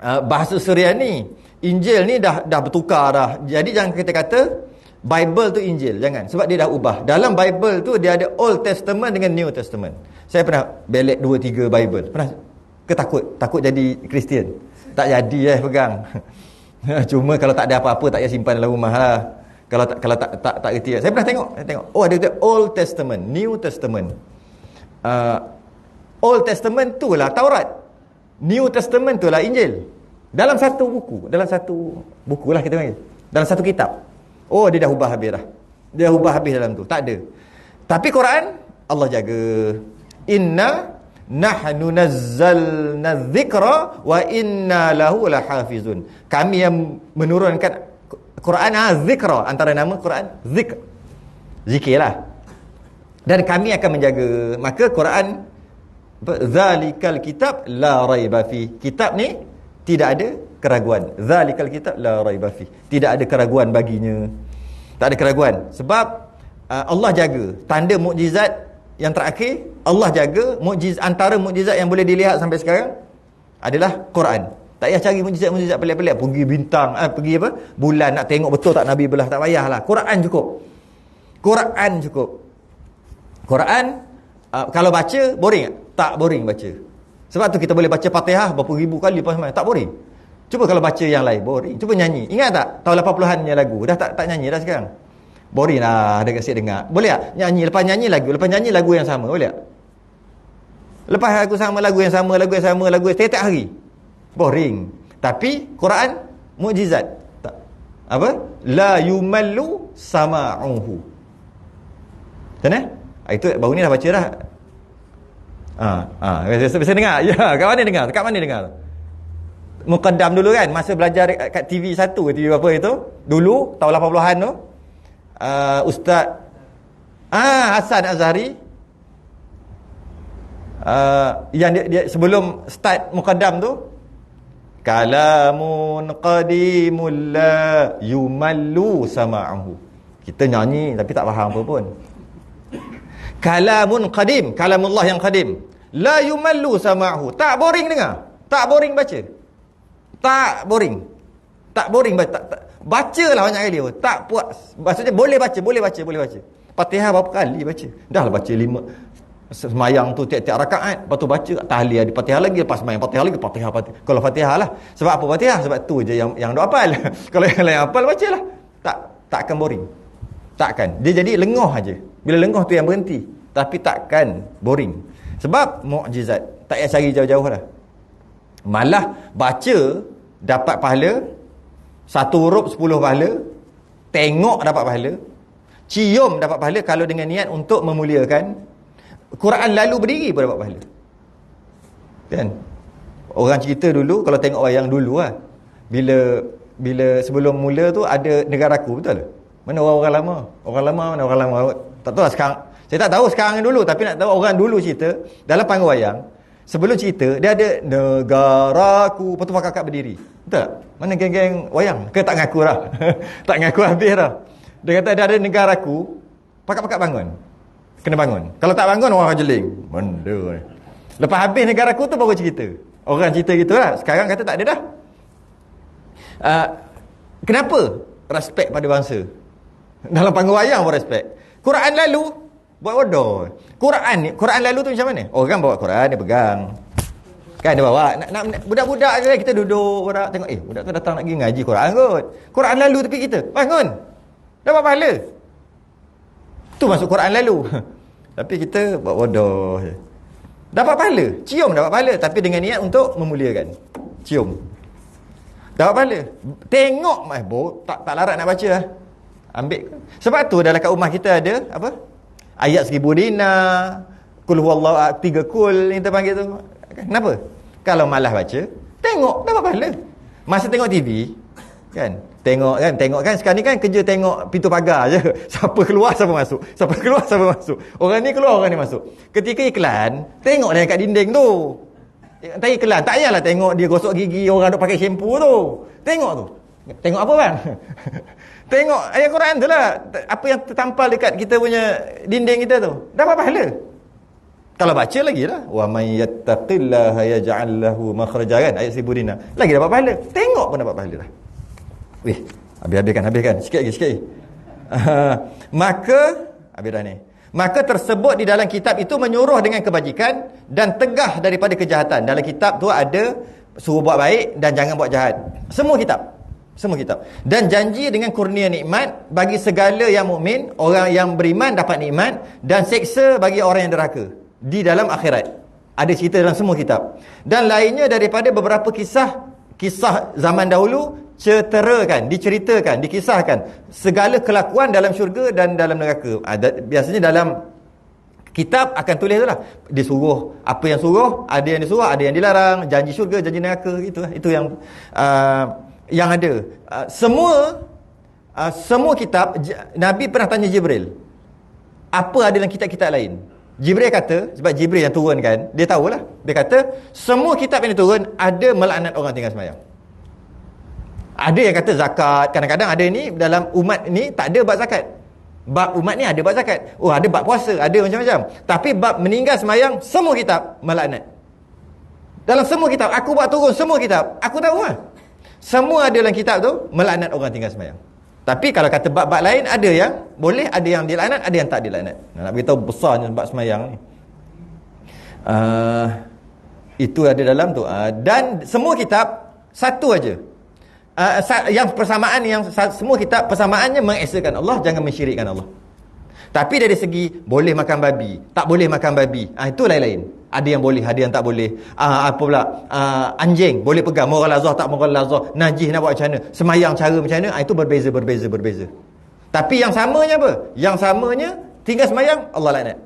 bahasa Suryani. Injil ni dah bertukar dah. Jadi jangan kita kata Bible tu Injil, jangan. Sebab dia dah ubah. Dalam Bible tu dia ada Old Testament dengan New Testament. Saya pernah belik 2-3 Bible. Pernah takut jadi Kristian. Tak jadi pegang. Cuma kalau tak ada apa-apa tak payah simpan dalam rumah lah. Kalau tak reti. Saya pernah tengok. Oh, ada Old Testament, New Testament. Old Testament tu lah Taurat. New Testament tu lah Injil. Dalam satu buku lah kita panggil. Dalam satu kitab. Oh, dia dah ubah habis dah. Dia ubah habis dalam tu. Tak ada. Tapi Quran Allah jaga. Inna nahnu nazzalna dzikra wa inna lahu lahafizun. Kami yang menurunkan Quran, zikra, antara nama Quran zikr. Zikirlah. Dan kami akan menjaga. Maka Quran, zalikal kitab la raiba fi. Kitab ni tidak ada keraguan. Zalikal kitab la raiba fi. Tidak ada keraguan baginya. Tak ada keraguan. Sebab Allah jaga. Tanda mukjizat yang terakhir, Allah jaga. Antara mukjizat yang boleh dilihat sampai sekarang adalah Quran. Tak payah cari mukjizat-mukjizat pelik-pelik. Pergi bintang, pergi bulan nak tengok betul tak Nabi belah. Tak payahlah. Quran cukup. Quran kalau baca boring tak? Tak boring baca. Sebab tu kita boleh baca Fatihah berapa ribu kali lepas main. Tak boring. Cuba kalau baca yang lain, boring. Cuba nyanyi. Ingat tak? Tahun 80-an lagu. Dah tak nyanyi dah sekarang. Boring lah. Ada kasih dengar. Boleh tak? Nyanyi. Lepas nyanyi lagu yang sama. Boleh tak? Lepas lagu yang sama. Setiap hari. Boring. Tapi Quran, mukjizat. Tak. Apa? La yumallu sama'uhu. Macam mana? Itu baru ni dah baca dah. Bisa dengar? Ya, kat mana dengar? Muqaddam dulu kan, masa belajar kat TV 1 ke TV apa itu, dulu tahun 80-an tu, Ustaz Hasan Azhari, yang dia sebelum start Muqaddam tu, kalamun qadimul la yumallu sama'ahu. Kita nyanyi tapi tak faham apa pun. Kalamun qadim, kalamullah yang qadim, la yumallu sama'ahu. Tak boring dengar, tak boring baca. Tak boring baca. Bacalah banyak kali. Tak puas. Maksudnya boleh baca. Fatihah berapa kali baca? Dah lah baca 5 semayang tu tiap-tiap rakaat. Lepas tu baca tahli ada Fatihah lagi, lepas semayang Fatihah lagi, Fatihah. Kalau Fatihah lah. Sebab apa Fatihah? Sebab tu je yang duk hafal. Kalau yang lain hafal bacalah. Tak akan boring. Takkan. Dia jadi lengoh aja. Bila lengoh tu yang berhenti. Tapi takkan boring. Sebab mukjizat. Tak payah cari jauh-jauh lah. Malah baca dapat pahala, 1 huruf 10 pahala, tengok dapat pahala, cium dapat pahala kalau dengan niat untuk memuliakan. Quran lalu berdiri pun dapat pahala. Kan? Orang cerita dulu, kalau tengok wayang dulu lah, bila sebelum mula tu ada negaraku, betul tak? Mana orang lama? Mana orang lama? Tak tahu lah sekarang. Saya tak tahu sekarang dulu, tapi nak tahu orang dulu cerita dalam panggung wayang. Sebelum cerita, dia ada negaraku, lepas tu kakak berdiri. Betul tak? Mana geng-geng wayang? Ke tak ngaku dah? Tak ngaku habis dah. Dia kata dia ada negaraku, pakak-pakak bangun. Kena bangun. Kalau tak bangun, orang jeling. Benda ni. Lepas habis negara aku tu baru cerita. Orang cerita gitu lah. Sekarang kata tak ada dah. Kenapa? Respect pada bangsa. Dalam panggung wayang pun respect. Quran lalu, buat bodoh. Quran lalu tu macam mana? Orang bawa Quran, dia pegang. Kan dia bawa. Budak-budak je kita duduk, budak tengok, budak tu datang nak pergi ngaji Quran kot. Quran lalu tepi kita. Bangun. Dapat pahala. Tu masuk Quran lalu. Tapi kita buat bodoh je. Dapat pahala. Cium dapat pahala. Tapi dengan niat untuk memuliakan. Cium. Dapat pahala. Tengok tak larat nak baca lah. Ambil. Sebab tu dalam kat rumah kita ada apa? Ayat 1000 dinar. Kul huwallahu 3 kul yang kita panggil tu. Kenapa? Kalau malas baca, tengok dapat pahala. Masa tengok TV, kan? Tengok kan sekarang ni kan kerja tengok pintu pagar je. Siapa keluar siapa masuk. Siapa keluar siapa masuk. Orang ni keluar orang ni masuk. Ketika iklan, tengoklah kat dinding tu. Tak iklan, tak payahlah tengok dia gosok gigi orang duk pakai shampoo tu. Tengok tu. Tengok apa bang? Tengok ayat Quran tu lah. Apa yang tertampal dekat kita punya dinding kita tu. Dapat pahala. Kalau baca lagi lah. Wa may yattaqillaha yaj'al lahu makhraja kan. Ayat 1000 dinar. Lagi dapat pahala. Tengok pun dapat pahala lah. Weh, habiskan. Sikit lagi. Maka, habis dah ni. Maka tersebut di dalam kitab itu menyuruh dengan kebajikan dan tegah daripada kejahatan. Dalam kitab tu ada suruh buat baik dan jangan buat jahat. Semua kitab. Dan janji dengan kurnia nikmat bagi segala yang mukmin, orang yang beriman dapat nikmat, dan seksa bagi orang yang derhaka di dalam akhirat. Ada cerita dalam semua kitab. Dan lainnya daripada beberapa kisah zaman dahulu, diceritakan, dikisahkan segala kelakuan dalam syurga dan dalam neraka. Biasanya dalam kitab akan tulis tu lah. Disuruh, apa yang suruh, ada yang disuruh, ada yang dilarang, janji syurga, janji neraka, itu yang ada. Semua kitab, Nabi pernah tanya Jibril, apa ada dalam kitab-kitab lain? Jibril kata, sebab Jibril yang turunkan, dia tahulah. Dia kata, semua kitab yang turun ada melaknat orang tinggal sembahyang. Ada yang kata zakat. Kadang-kadang ada ni dalam umat ni tak ada bab zakat. Bab umat ni ada bab zakat. Ada bab puasa, ada macam-macam. Tapi bab meninggal sembahyang, semua kitab melaknat. Dalam semua kitab, aku buat turun semua kitab. Aku tahu lah. Semua ada dalam kitab tu melaknat orang tinggal sembahyang. Tapi kalau kata bab-bab lain, ada yang boleh, ada yang dilaknat, ada yang tak dilaknat. Nak beritahu besarnya bab sembahyang ni. Itu ada dalam tu. Dan semua kitab satu aja. Yang persamaan, yang semua kitab persamaannya mengesakan Allah, jangan mensyirikkan Allah. Tapi dari segi boleh makan babi, tak boleh makan babi, itu lain-lain. Ada yang boleh, ada yang tak boleh. Apa pula, anjing boleh pegang, moral lazah tak moral lazah, najis nak buat macam mana, semayang cara macam mana, itu berbeza. Tapi yang samanya apa? Yang samanya tinggal semayang, Allah laknat.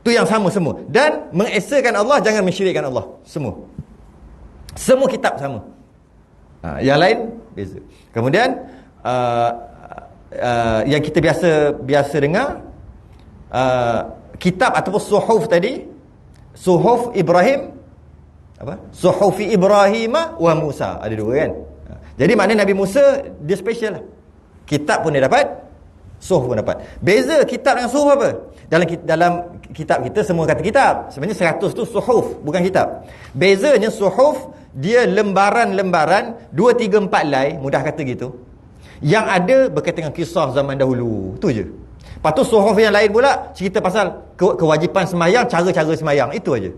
Tu yang sama semua. Dan mengesakan Allah, jangan mensyirikkan Allah. Semua kitab sama. Yang lain beza. Kemudian yang kita biasa dengar, kitab ataupun suhuf tadi, suhuf Ibrahim, suhufi Ibrahim wa Musa, ada dua kan. Jadi maknanya Nabi Musa dia special lah. Kitab pun dia dapat, suhuf pun dapat. Beza kitab dengan suhuf apa? Dalam kitab kita semua kata kitab. Sebenarnya 100 tu suhuf, bukan kitab. Bezanya suhuf dia lembaran-lembaran 2, 3, 4 helai, mudah kata gitu, yang ada berkaitan dengan kisah zaman dahulu. Tu je. Lepas tu suhuf yang lain pula cerita pasal kewajipan semayang, cara-cara semayang. Itu aja.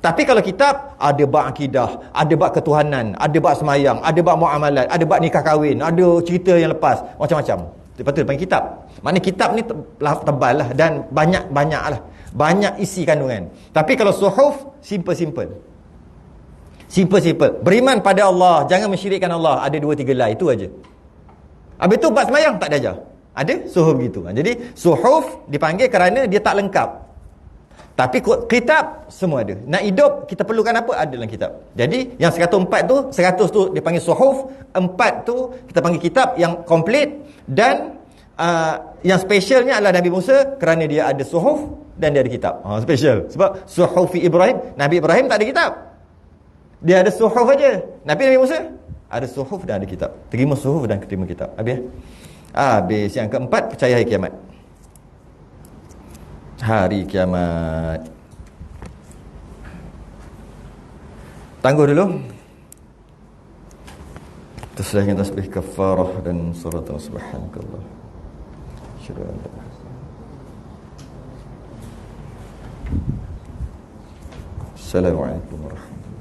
Tapi kalau kitab, ada bab akidah, ada bab ketuhanan, ada bab semayang, ada bab muamalat, ada bab nikah kahwin, ada cerita yang lepas, macam-macam. Lepas tu dia panggil kitab. Maknanya kitab ni tebal lah dan banyak lah. Banyak isi kandungan. Tapi kalau suhuf, simple. Beriman pada Allah, jangan mensyirikkan Allah. Ada 2, 3 helai, itu aja. Habis tu bab semayang tak ada ajar. Ada suhuf gitu. Jadi suhuf dipanggil kerana dia tak lengkap. Tapi kitab semua ada. Nak hidup kita perlukan apa? Ada dalam kitab. Jadi yang 104 tu, 100 tu dipanggil suhuf, 4 tu kita panggil kitab yang komplit, dan yang specialnya adalah Nabi Musa kerana dia ada suhuf dan dia ada kitab. Special. Sebab suhufi Ibrahim, Nabi Ibrahim tak ada kitab. Dia ada suhuf aja. Nabi Musa ada suhuf dan ada kitab. Terima suhuf dan terima kitab. Habis yang keempat, percaya hari kiamat. hari kiamat. Tangguh dulu. Teruslah tasbih kafarah dan salat subhanakallah. Asyhadu an la ilaha illallah. Assalamualaikum warahmatullahi wabarakatuh.